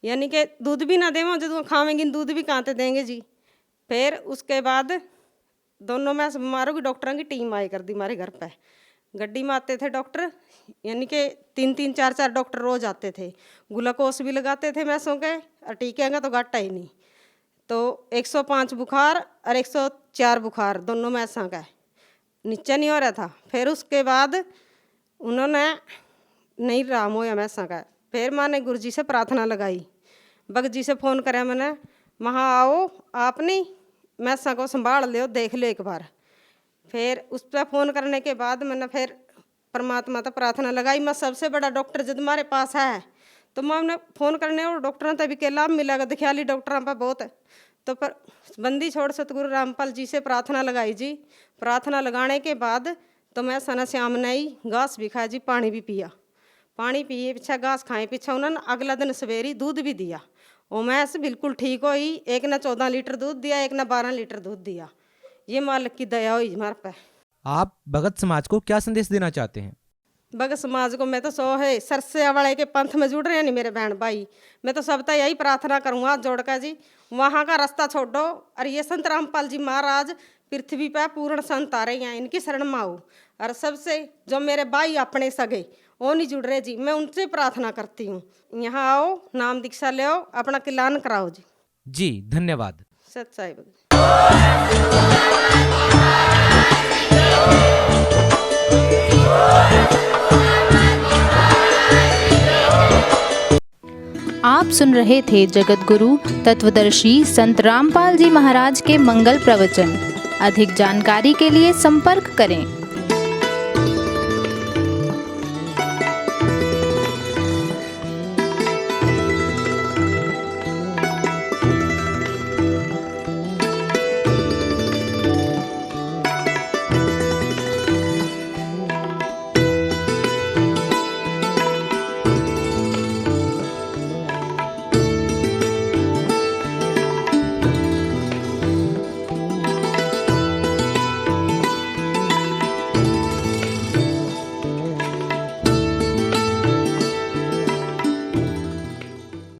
यानी कि दूध भी ना देवें, जो खावेंगी दूध भी कहाँ से देंगे जी। फिर उसके बाद दोनों मैस बीमार होगी, डॉक्टरों की टीम आई कर दी हमारे घर पे। गड्डी में आते थे डॉक्टर, यानी कि 3-3 4-4 डॉक्टर रोज आते थे। ग्लूकोस भी लगाते थे मैसों के, और टीके का तो घाटा ही नहीं। तो 105 बुखार और 104 बुखार दोनों मैसों का, नीचे नहीं हो रहा था। फिर उसके बाद उन्होंने नहीं राम होया मैसा का। फिर मैंने गुरु जी से प्रार्थना लगाई, भगत जी से फ़ोन कराया मैंने, वहाँ आओ आपने मैसा को संभाल लो, देख लो एक बार। फिर उस पर फ़ोन करने के बाद मैंने फिर परमात्मा तो प्रार्थना लगाई। मैं सबसे बड़ा डॉक्टर जब हमारे पास है तो मैं उन्हें फ़ोन करने और डॉक्टरों तभी के लाभ मिलेगा, दिखियाली डॉक्टरों पर बहुत है। तो पर बंदी छोड़ सतगुरु रामपाल जी से प्रार्थना लगाई जी। प्रार्थना लगाने के बाद तो मैं सना श्याम ने ही घास भी खाया जी, पानी भी पिया, पानी पिए पीछा घास खाए पीछा उन्होंने अगला दिन सवेरी दूध भी दिया। वो मैस बिल्कुल ठीक हुई, एक ने 14 लीटर दूध दिया, एक ने 12 लीटर दूध दिया। ये मालिक की दया हुई हमारे पे। आप भगत समाज को क्या संदेश देना चाहते हैं? भगत समाज को मैं तो सो है सरसे वाले के पंथ में जुड़ रहे हैं नहीं मेरे बहन भाई, मैं तो सबका यही प्रार्थना करूँगा जोड़ कर जी, वहाँ का रास्ता छोड़ो और ये संत रामपाल जी महाराज पृथ्वी पर पूर्ण संत आ रहे हैं, इनकी शरण में आओ। और सबसे जो मेरे भाई अपने सगे वो नहीं जुड़ रहे जी, मैं उनसे प्रार्थना करती हूँ, यहाँ आओ, नाम दीक्षा ले आओ, अपना किलान कराओ जी। जी धन्यवाद। सच्चाई भगत। आप सुन रहे थे जगत गुरु तत्वदर्शी संत रामपाल जी महाराज के मंगल प्रवचन। अधिक जानकारी के लिए संपर्क करें